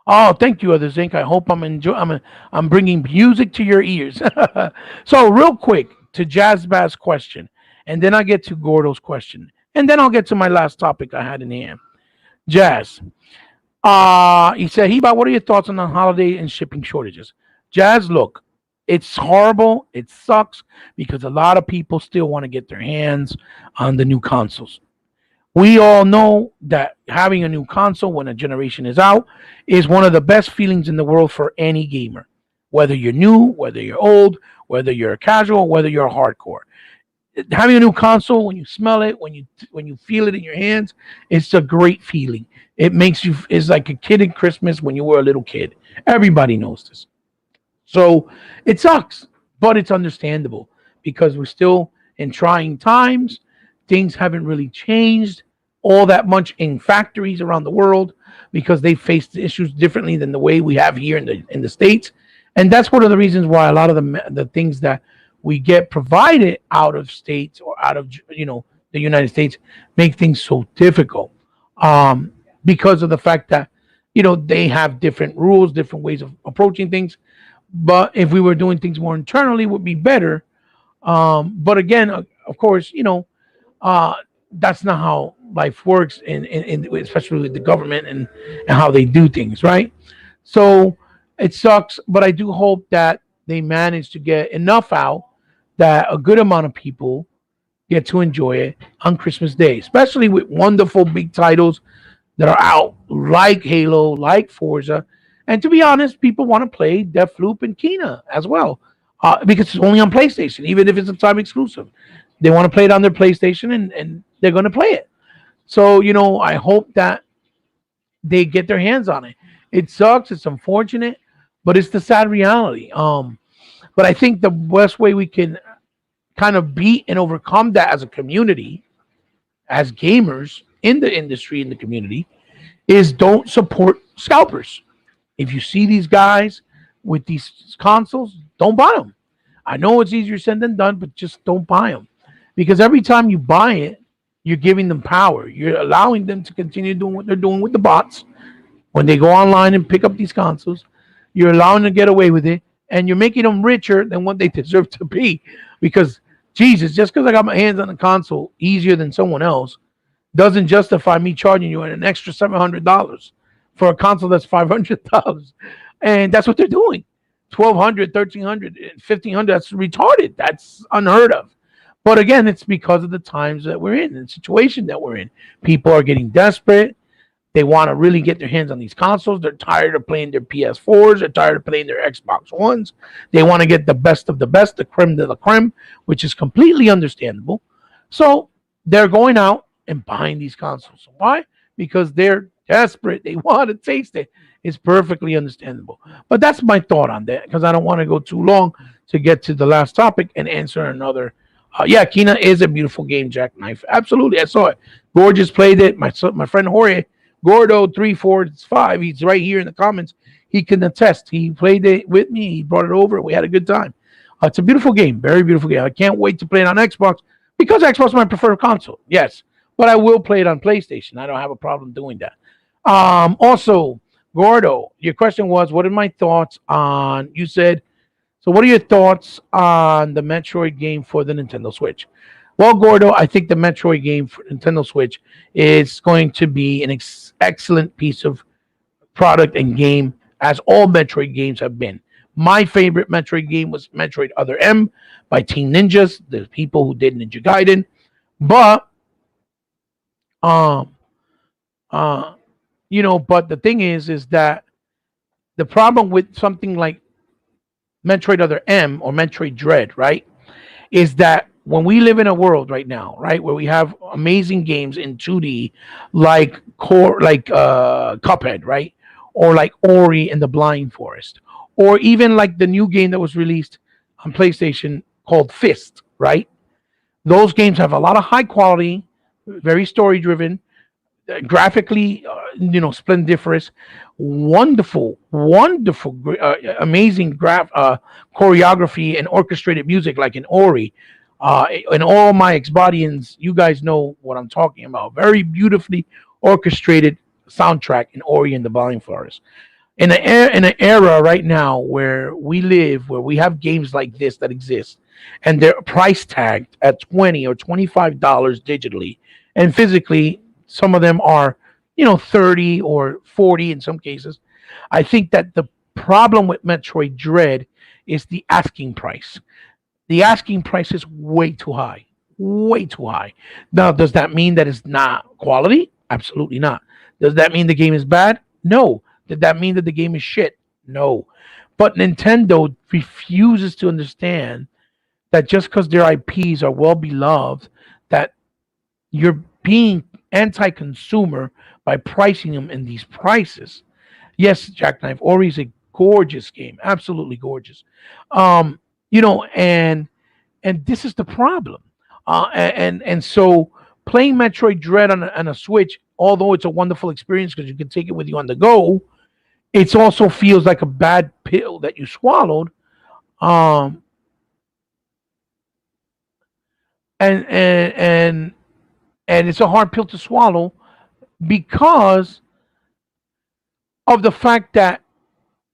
Oh, thank you, Other Zinc. I hope I'm bringing music to your ears. So, real quick, to Jazzbaz's question, and then I get to Gordo's question, and then I'll get to my last topic I had in hand. Jazz, he said, "Heba, what are your thoughts on the holiday and shipping shortages?" Jazz, look, it's horrible. It sucks because a lot of people still want to get their hands on the new consoles. We all know that having a new console when a generation is out is one of the best feelings in the world for any gamer. Whether you're new, whether you're old, whether you're a casual, whether you're a hardcore. Having a new console, when you smell it, when you feel it in your hands, it's a great feeling. It makes you, it's like a kid at Christmas when you were a little kid. Everybody knows this. So it sucks, but it's understandable because we're still in trying times. Things haven't really changed all that much in factories around the world because they face the issues differently than the way we have here in the States. And that's one of the reasons why a lot of the things that we get provided out of states or out of the United States make things so difficult, because of the fact that they have different rules, different ways of approaching things. But if we were doing things more internally, it would be better. But again, of course, that's not how life works, especially with the government and how they do things, right? So it sucks, but I do hope that they manage to get enough out that a good amount of people get to enjoy it on Christmas Day, especially with wonderful big titles that are out, like Halo, like Forza. And to be honest, people want to play Deathloop and Kena as well, because it's only on PlayStation, even if it's a time exclusive. They want to play it on their PlayStation, and they're going to play it. So, I hope that they get their hands on it. It sucks. It's unfortunate, but it's the sad reality. But I think the best way we can kind of beat and overcome that as a community, as gamers in the industry, in the community, is don't support scalpers. If you see these guys with these consoles, don't buy them. I know it's easier said than done, but just don't buy them. Because every time you buy it, you're giving them power. You're allowing them to continue doing what they're doing with the bots. When they go online and pick up these consoles, you're allowing them to get away with it, and you're making them richer than what they deserve to be. Because, Jesus, just because I got my hands on a console easier than someone else doesn't justify me charging you an extra $700 for a console that's $500. And that's what they're doing. 1,200, 1,300, 1,500. That's retarded. That's unheard of. But again, it's because of the times that we're in, the situation that we're in. People are getting desperate. They want to really get their hands on these consoles. They're tired of playing their PS4s. They're tired of playing their Xbox Ones. They want to get the best of the best, the creme de la creme, which is completely understandable. So they're going out and buying these consoles. Why? Because they're desperate. They want to taste it. It's perfectly understandable. But that's my thought on that, because I don't want to go too long to get to the last topic and answer another. Yeah, Kena is a beautiful game, Jackknife. Absolutely, I saw it. Gorgeous played it. My friend Jorge Gordo 345. He's right here in the comments. He can attest. He played it with me. He brought it over. We had a good time. It's a beautiful game. Very beautiful game. I can't wait to play it on Xbox, because Xbox is my preferred console. Yes, but I will play it on PlayStation. I don't have a problem doing that. Also, Gordo, your question was, what are my thoughts on? You said, so what are your thoughts on the Metroid game for the Nintendo Switch? Well, Gordo, I think the Metroid game for Nintendo Switch is going to be an excellent piece of product and game, as all Metroid games have been. My favorite Metroid game was Metroid Other M by Team Ninjas, the people who did Ninja Gaiden. But, but the thing is that the problem with something like Metroid Other M or Metroid Dread, right, is that when we live in a world right now, right, where we have amazing games in 2D, like Cuphead, right, or like Ori and the Blind Forest, or even like the new game that was released on PlayStation called Fist, right? Those games have a lot of high quality, very story driven, graphically, splendiferous, wonderful, amazing choreography and orchestrated music, like in Ori. And all my Xbotians, you guys know what I'm talking about. Very beautifully orchestrated soundtrack in Ori and the Blind Forest. In an era right now where we live, where we have games like this that exist, and they're price tagged at $20 or $25 digitally, and physically, some of them are, 30 or 40 in some cases. I think that the problem with Metroid Dread is the asking price. The asking price is way too high. Way too high. Now, does that mean that it's not quality? Absolutely not. Does that mean the game is bad? No. Did that mean that the game is shit? No. But Nintendo refuses to understand that just because their IPs are well beloved, that you're being anti-consumer by pricing them in these prices. Yes, Jackknife Ori is a gorgeous game, absolutely gorgeous. And this is the problem. And so playing Metroid Dread on a Switch, although it's a wonderful experience because you can take it with you on the go, it also feels like a bad pill that you swallowed. And it's a hard pill to swallow because of the fact that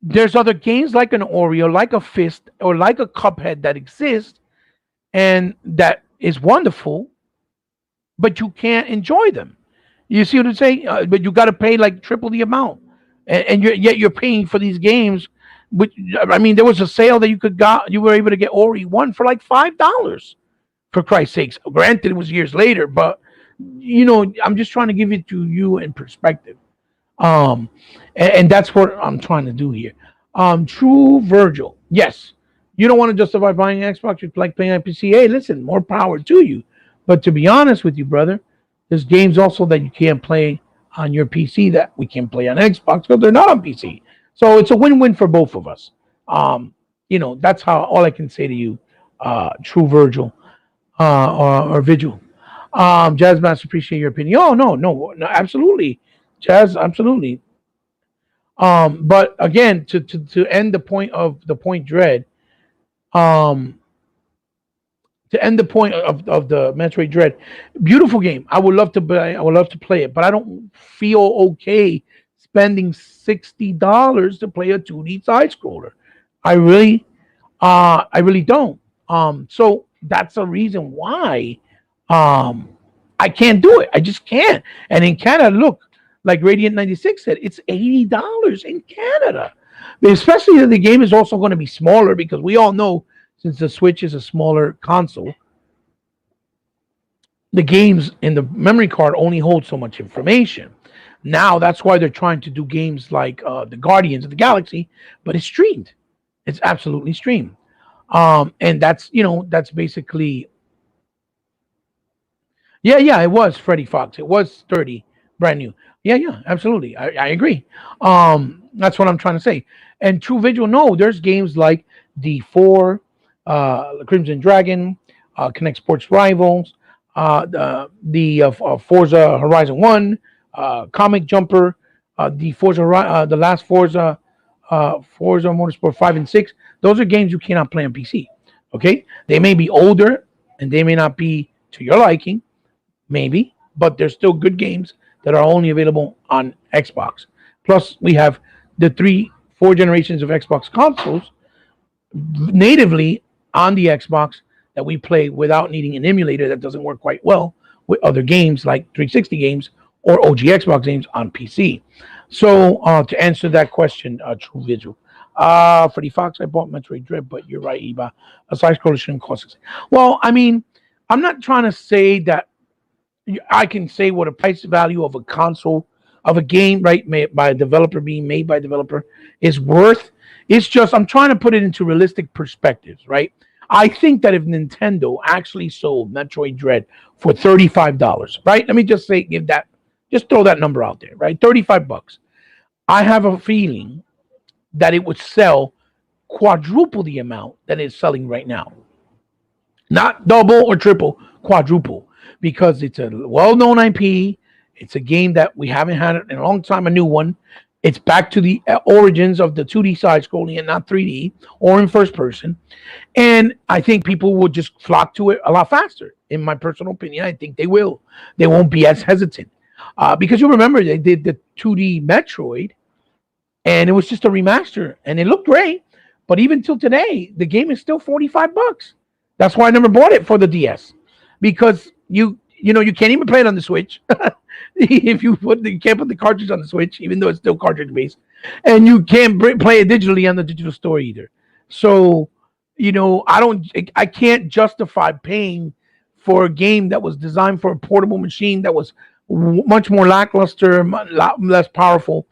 there's other games like an Ori, like a Fist, or like a Cuphead that exist, and that is wonderful, but you can't enjoy them. You see what I'm saying? But you got to pay like triple the amount, and yet you're paying for these games. Which I mean, there was a sale that you were able to get Ori one for like $5. For Christ's sakes, granted it was years later, but I'm just trying to give it to you in perspective. Um, and that's what I'm trying to do here. True Virgil, yes, you don't want to justify buying an Xbox. You like playing on PC. Hey, listen, more power to you. But to be honest with you, brother, there's games also that you can't play on your PC that we can play on Xbox because they're not on PC. So it's a win-win for both of us. Um, that's how all I can say to you, True Virgil, or Vigil. Jazz Master, appreciate your opinion. Oh no, no, no, absolutely, Jazz, absolutely. But again, to end the point of the Point Dread, um, to end the point of the Metroid Dread, beautiful game. I would love to play. I would love to play it, but I don't feel okay spending $60 to play a 2D side scroller. I really, I really don't. So that's a reason why, um, I can't do it. I just can't. And in Canada, look, like Radiant 96 said, it's $80 in Canada. Especially if the game is also going to be smaller because we all know since the Switch is a smaller console, the games in the memory card only hold so much information. Now that's why they're trying to do games like the Guardians of the Galaxy, but it's streamed. It's absolutely streamed. And that's basically, yeah, yeah, it was Freddy Fox. It was 30, brand new. Yeah, yeah, absolutely. I agree. That's what I'm trying to say. And True Visual, no, there's games like D4, Crimson Dragon, Connect Sports Rivals, the Forza Horizon 1, Comic Jumper, the last Forza Motorsport 5 and 6. Those are games you cannot play on PC. Okay? They may be older and they may not be to your liking, maybe, but they're still good games that are only available on Xbox. Plus, we have the 4 generations of Xbox consoles natively on the Xbox that we play without needing an emulator that doesn't work quite well with other games like 360 games or OG Xbox games on PC. So to answer that question, True Visual. Freddy Fox, I bought Metroid Dread, but you're right, Eba. A side scroller shouldn't cost us. Well, I mean, I'm not trying to say that I can say what a price value of a console of a game, right, made by a developer, being made by a developer, is worth. It's just I'm trying to put it into realistic perspectives, right? I think that if Nintendo actually sold Metroid Dread for $35, right? Let me just say, just throw that number out there, right? $35. I have a feeling that it would sell quadruple the amount that it's selling right now. Not double or triple, quadruple, because it's a well-known IP. It's a game that we haven't had in a long time, a new one. It's back to the origins of the 2D side scrolling and not 3D or in first person. And I think people will just flock to it a lot faster. In my personal opinion, I think they will. They won't be as hesitant. Because you remember they did the 2D Metroid and it was just a remaster and it looked great. But even till today, the game is still $45. That's why I never bought it for the DS, because you can't even play it on the Switch. If you can't put the cartridge on the Switch, even though it's still cartridge based, and you can't play it digitally on the digital store either. So, I can't justify paying for a game that was designed for a portable machine that was much more lackluster, less powerful.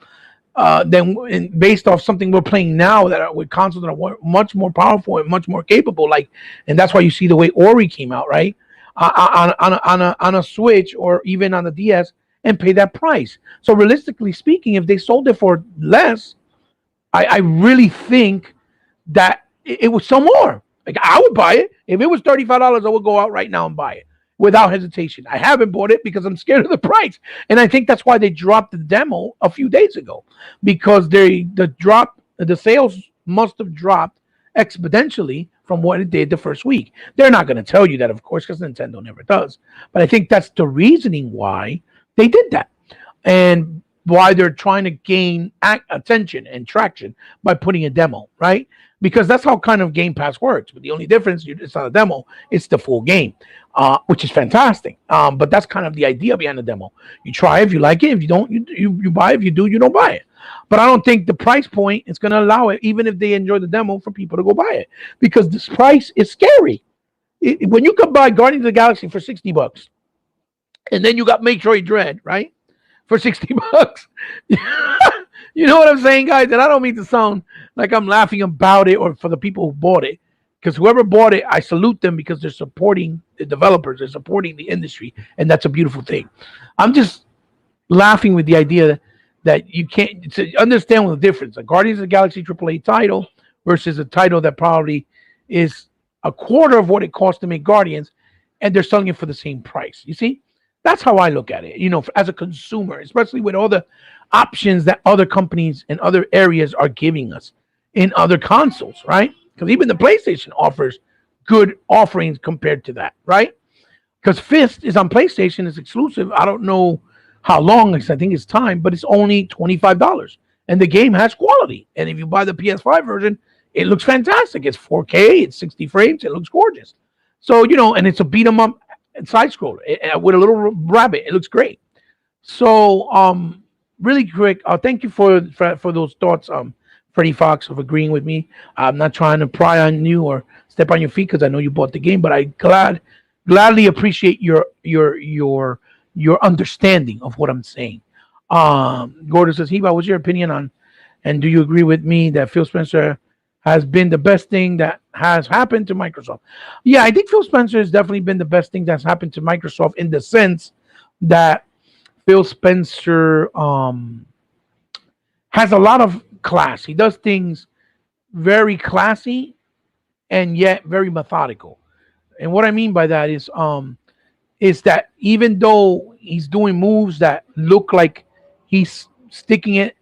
Based off something we're playing now that are with consoles that are much more powerful and much more capable, and that's why you see the way Ori came out, right? On a Switch or even on the DS, and pay that price. So realistically speaking, if they sold it for less, I really think that it would sell more. Like, I would buy it. If it was $35, I would go out right now and buy it without hesitation. I haven't bought it because I'm scared of the price. And I think that's why they dropped the demo a few days ago, because the sales must have dropped exponentially from what it did the first week. They're not going to tell you that, of course, because Nintendo never does. But I think that's the reasoning why they did that, and why they're trying to gain attention and traction by putting a demo, right? because that's how kind of Game Pass works. But the only difference, it's not a demo; it's the full game, which is fantastic. But that's kind of the idea behind the demo. You try if you like it. If you don't, you buy. If you do, you don't buy it. But I don't think the price point is going to allow it, even if they enjoy the demo, for people to go buy it, because this price is scary. When you can buy Guardians of the Galaxy for $60, and then you got Metroid Dread, right, for $60. You know what I'm saying, guys? And I don't mean to sound like I'm laughing about it or for the people who bought it, because whoever bought it, I salute them because they're supporting the developers, they're supporting the industry, and that's a beautiful thing. I'm just laughing with the idea that you can't understand the difference. A Guardians of the Galaxy AAA title versus a title that probably is a quarter of what it costs to make Guardians, and they're selling it for the same price. You see? That's how I look at it, as a consumer, especially with all the options that other companies and other areas are giving us in other consoles, right? Because even the PlayStation offers good offerings compared to that, right? Because Fist is on PlayStation, it's exclusive. I don't know how long, I think it's time, but it's only $25. And the game has quality. And if you buy the PS5 version, it looks fantastic. It's 4K, it's 60 frames, it looks gorgeous. So, and it's a beat 'em up side scroller with a little rabbit. It looks great. So, really quick, thank you for those thoughts, Freddie Fox, of agreeing with me. I'm not trying to pry on you or step on your feet because I know you bought the game, but I gladly appreciate your understanding of what I'm saying. Gordon says, Hiba, what's your opinion on, and do you agree with me that Phil Spencer has been the best thing that has happened to Microsoft? Yeah, I think Phil Spencer has definitely been the best thing that's happened to Microsoft, in the sense that Phil Spencer has a lot of class. He does things very classy and yet very methodical. And what I mean by that is that even though he's doing moves that look like he's sticking it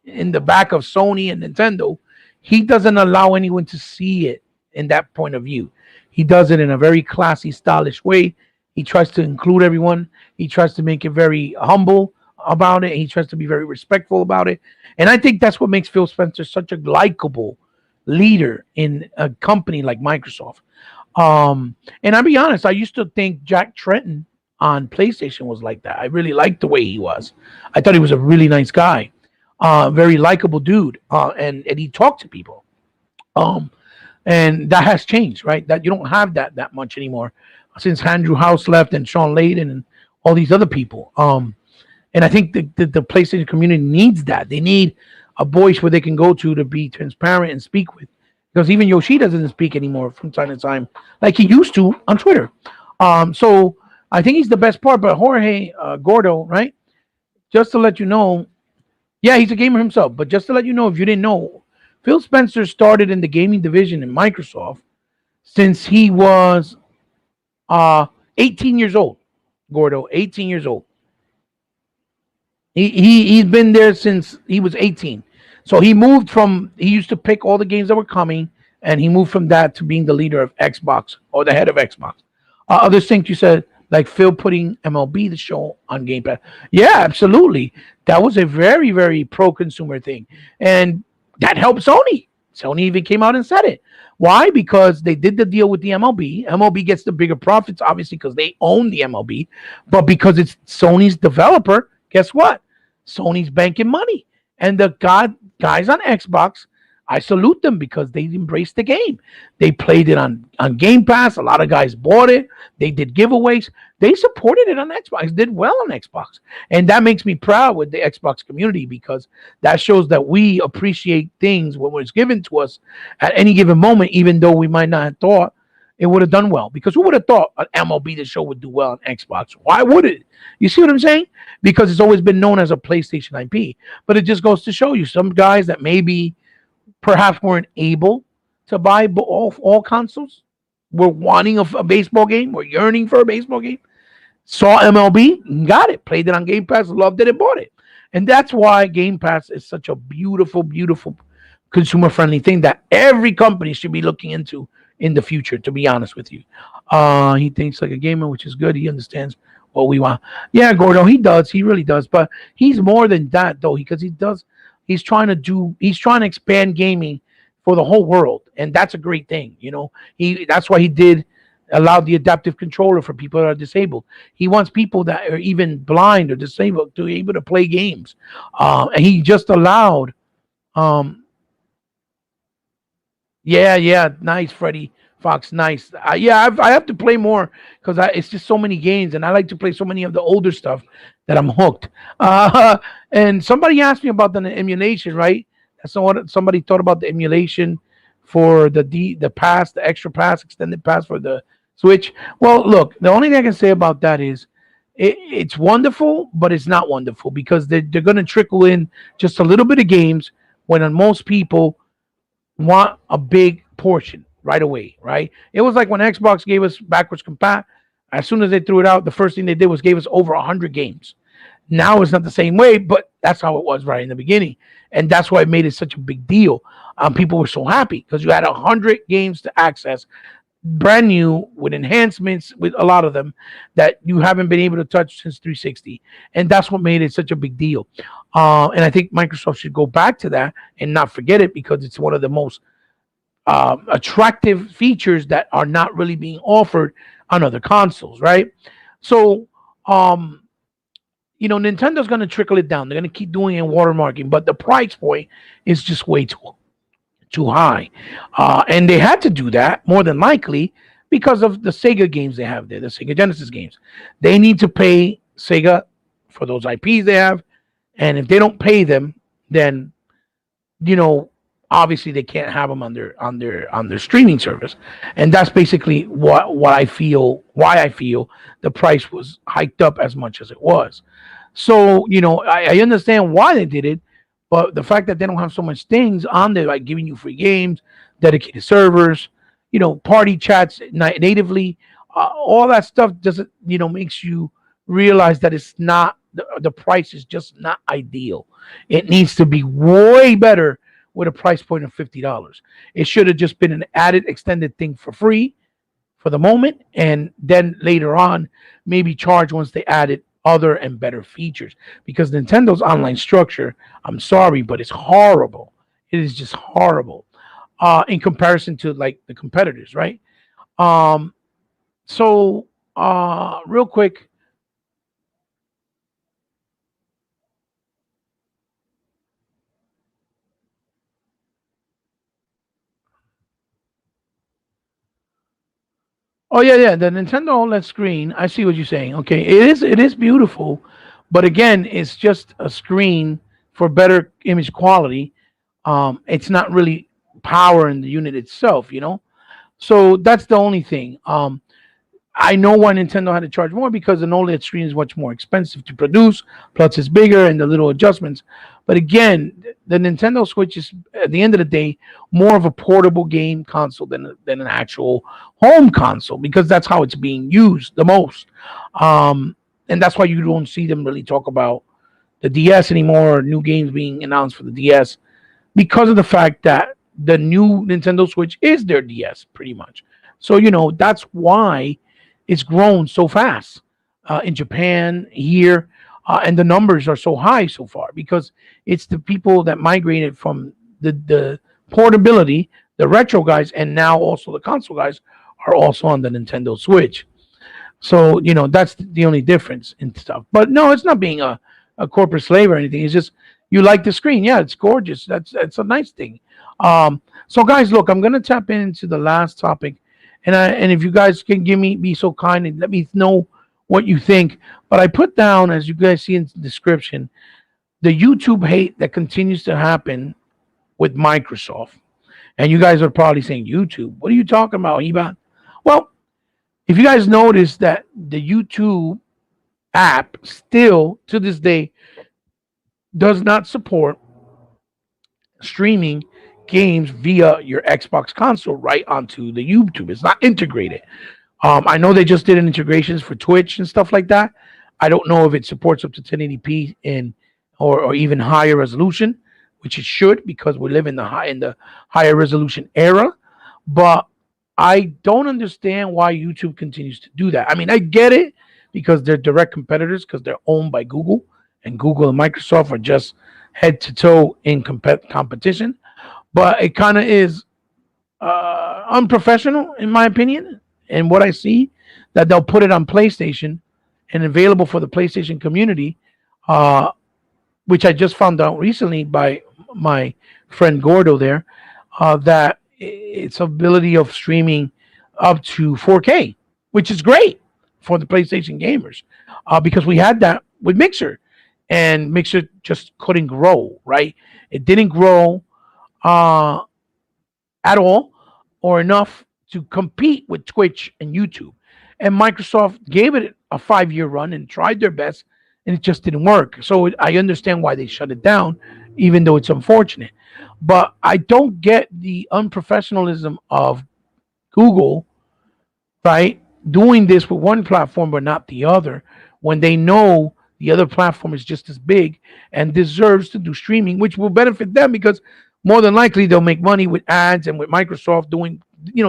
in the back of Sony and Nintendo, he doesn't allow anyone to see it in that point of view. He does it in a very classy, stylish way. He tries to include everyone. He tries to make it very humble about it. He tries to be very respectful about it. And I think that's what makes Phil Spencer such a likable leader in a company like Microsoft. And I'll be honest, I used to think Jack Tretton on PlayStation was like that. I really liked the way he was. I thought he was a really nice guy, very likable dude, and he talked to people. And that has changed, right? That you don't have that much anymore since Andrew House left and Sean Layden and all these other people. And I think the PlayStation community needs that. They need a voice where they can go to be transparent and speak with. Because even Yoshida doesn't speak anymore from time to time like he used to on Twitter. So I think he's the best part. But Jorge Gordo, right? Just to let you know, yeah, he's a gamer himself. But just to let you know, if you didn't know, Phil Spencer started in the gaming division in Microsoft since he was 18 years old. Gordo, 18 years old. He's been there since he was 18. So he used to pick all the games that were coming, and he moved from that to being the leader of Xbox, or the head of Xbox. Other things you said, like Phil putting MLB The Show on Game Pass. Yeah, absolutely. That was a very, very pro-consumer thing. And that helped Sony. Sony even came out and said it. Why? Because they did the deal with the MLB. MLB gets the bigger profits, obviously, because they own the MLB. But because it's Sony's developer, guess what? Sony's banking money. And the guys on Xbox, I salute them because they embraced the game. They played it on Game Pass. A lot of guys bought it. They did giveaways. They supported it on Xbox, did well on Xbox. And that makes me proud with the Xbox community, because that shows that we appreciate things when it's given to us at any given moment, even though we might not have thought it would have done well. Because who would have thought an MLB The Show would do well on Xbox? Why would it? You see what I'm saying? Because it's always been known as a PlayStation IP. But it just goes to show you, some guys that maybe perhaps weren't able to buy all consoles, were wanting a baseball game, were yearning for a baseball game, saw MLB, got it, played it on Game Pass, loved it, and bought it. And that's why Game Pass is such a beautiful, beautiful consumer-friendly thing that every company should be looking into in the future, to be honest with you. He thinks like a gamer, which is good. He understands what we want. Yeah, Gordo, he does. He really does. But he's more than that, though, because he's trying to expand gaming for the whole world, and that's a great thing. That's why he did allow the adaptive controller for people that are disabled. He wants people that are even blind or disabled to be able to play games, and he just allowed. Um, yeah, yeah, nice, Freddie Fox, nice. Yeah, I have to play more because it's just so many games, and I like to play so many of the older stuff that I'm hooked. Uh, and somebody asked me about the emulation, right? So somebody thought about the emulation for the pass, the extra pass, extended pass for the Switch. Well, look, the only thing I can say about that is it's wonderful, but it's not wonderful because they're going to trickle in just a little bit of games when on most people want a big portion right away, right? It was like when Xbox gave us backwards compat. As soon as they threw it out, the first thing they did was gave us over 100 games. Now it's not the same way, but that's how it was right in the beginning, and that's why it made it such a big deal. People were so happy because you had 100 games to access, brand new with enhancements, with a lot of them that you haven't been able to touch since 360, and that's what made it such a big deal. And I think Microsoft should go back to that and not forget it because it's one of the most attractive features that are not really being offered on other consoles, right? So, Nintendo's going to trickle it down. They're going to keep doing it watermarking, but the price point is just way too high, and they had to do that more than likely because of the Sega games they have there, the Sega Genesis games. They need to pay Sega for those IPs they have, and if they don't pay them, then you know obviously they can't have them on their streaming service, and that's basically what I feel, why I feel the price was hiked up as much as it was. So I understand why they did it, but the fact that they don't have so much things on there, like giving you free games, dedicated servers, party chats natively, all that stuff doesn't, makes you realize that it's not, the price is just not ideal. It needs to be way better with a price point of $50. It should have just been an added extended thing for free for the moment, and then later on maybe charge once they added other and better features, because Nintendo's online structure, I'm sorry, but it's horrible. It is just horrible in comparison to like the competitors, right? um so real quick. Oh yeah, yeah. The Nintendo OLED screen. I see what you're saying. Okay, it is beautiful, but again, it's just a screen for better image quality. It's not really power in the unit itself. So that's the only thing. I know why Nintendo had to charge more because an OLED screen is much more expensive to produce. Plus, it's bigger and the little adjustments. But again, the Nintendo Switch is, at the end of the day, more of a portable game console than an actual home console, because that's how it's being used the most. And that's why you don't see them really talk about the DS anymore, or new games being announced for the DS, because of the fact that the new Nintendo Switch is their DS pretty much. So that's why it's grown so fast in Japan, here, and the numbers are so high so far because it's the people that migrated from the portability, the retro guys, and now also the console guys are also on the Nintendo Switch. So that's the only difference in stuff. But no, it's not being a corporate slave or anything. It's just you like the screen. Yeah, it's gorgeous. That's a nice thing. So guys, look, I'm gonna tap into the last topic, and if you guys can be so kind and let me know what you think. But I put down, as you guys see in the description, the YouTube hate that continues to happen with Microsoft. And you guys are probably saying, YouTube, what are you talking about, Eba? Well, if you guys notice that the YouTube app still to this day does not support streaming games via your Xbox console right onto the YouTube. It's not integrated. I know they just did an integrations for Twitch and stuff like that. I don't know if it supports up to 1080p or even higher resolution, which it should, because we live in the higher resolution era. But I don't understand why YouTube continues to do that. I mean, I get it because they're direct competitors, because they're owned by Google, and Google and Microsoft are just head to toe in competition. but it kind of is unprofessional in my opinion. And what I see that they'll put it on PlayStation and available for the PlayStation community, uh, which I just found out recently by my friend Gordo there, that its ability of streaming up to 4K, which is great for the PlayStation gamers, because we had that with Mixer, and Mixer just couldn't grow. Right, it didn't grow uh, at all or enough to compete with Twitch and YouTube. And Microsoft gave it a 5 year run and tried their best, and it just didn't work. So I understand why they shut it down, even though it's unfortunate. But I don't get the unprofessionalism of Google, right, doing this with one platform but not the other, when they know the other platform is just as big and deserves to do streaming, which will benefit them because more than likely they'll make money with ads and with Microsoft doing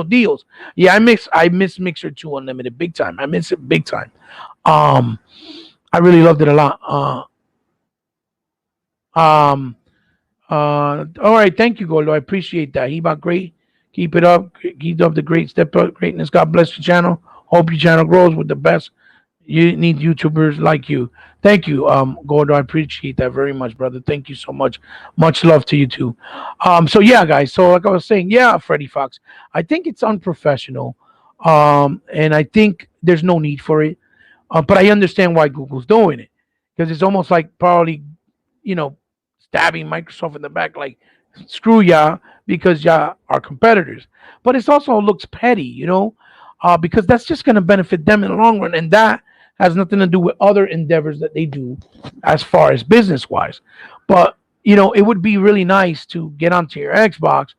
deals. Yeah, I miss Mixer 2 Unlimited big time. I miss it big time. Um, I really loved it a lot. Um, all right, thank you, Gordo. I appreciate that. He about great. Keep it up. Keep up the great step up greatness. God bless your channel. Hope your channel grows with the best. You need YouTubers like you. Thank you, Gordo. I appreciate that very much, brother. Thank you so much. Much love to you too. So yeah, guys. So like I was saying, yeah, Freddie Fox. I think it's unprofessional. And I think there's no need for it. But I understand why Google's doing it, because it's almost like probably, you know, stabbing Microsoft in the back, like screw ya, because y'all are competitors. But it also looks petty, because that's just going to benefit them in the long run, and that has nothing to do with other endeavors that they do as far as business wise. But it would be really nice to get onto your Xbox,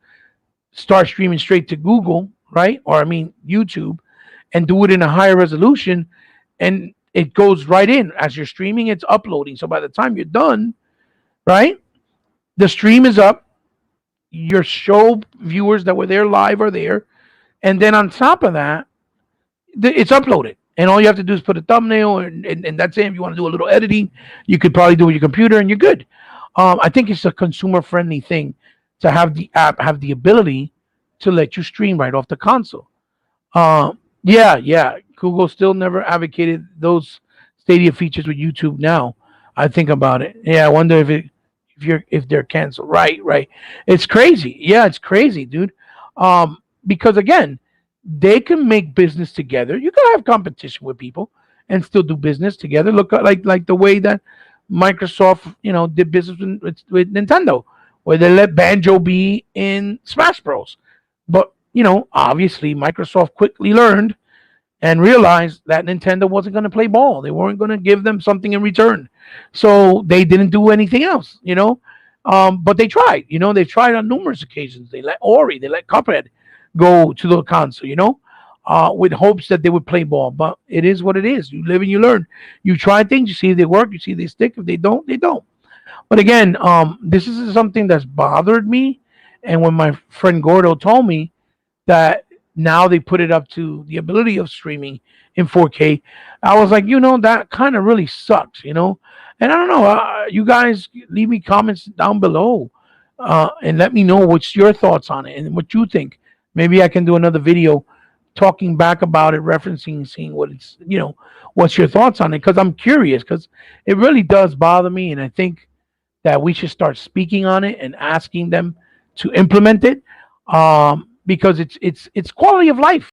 start streaming straight to Google, right? Or I mean YouTube, and do it in a higher resolution, and it goes right in as you're streaming. It's uploading, so by the time you're done, right, the stream is up. Your show viewers that were there live are there, and then on top of that, it's uploaded. And all you have to do is put a thumbnail, and that's it. If you want to do a little editing, you could probably do it with your computer, and you're good. I think it's a consumer-friendly thing to have the app have the ability to let you stream right off the console. Yeah. Google still never advocated those Stadia features with YouTube. Now I think about it. Yeah, I wonder if they're canceled. Right. It's crazy. Yeah, it's crazy, dude. Because again, they can make business together. You can have competition with people and still do business together. Look like the way that Microsoft, did business with Nintendo, where they let Banjo be in Smash Bros. But obviously Microsoft quickly learned and realized that Nintendo wasn't going to play ball. They weren't going to give them something in return, so they didn't do anything else. But they tried. They tried on numerous occasions. They let Cuphead go to the console, with hopes that they would play ball. But it is what it is. You live and you learn. You try things, you see if they work, you see if they stick. If they don't, they don't. But again, this is something that's bothered me. And when my friend Gordo told me that now they put it up to the ability of streaming in 4K, I was like, that kind of really sucks, And I don't know. You guys leave me comments down below, and let me know what's your thoughts on it and what you think. Maybe I can do another video talking back about it, referencing, seeing what it's, what's your thoughts on it? Because I'm curious, because it really does bother me, and I think that we should start speaking on it and asking them to implement it, because it's quality of life.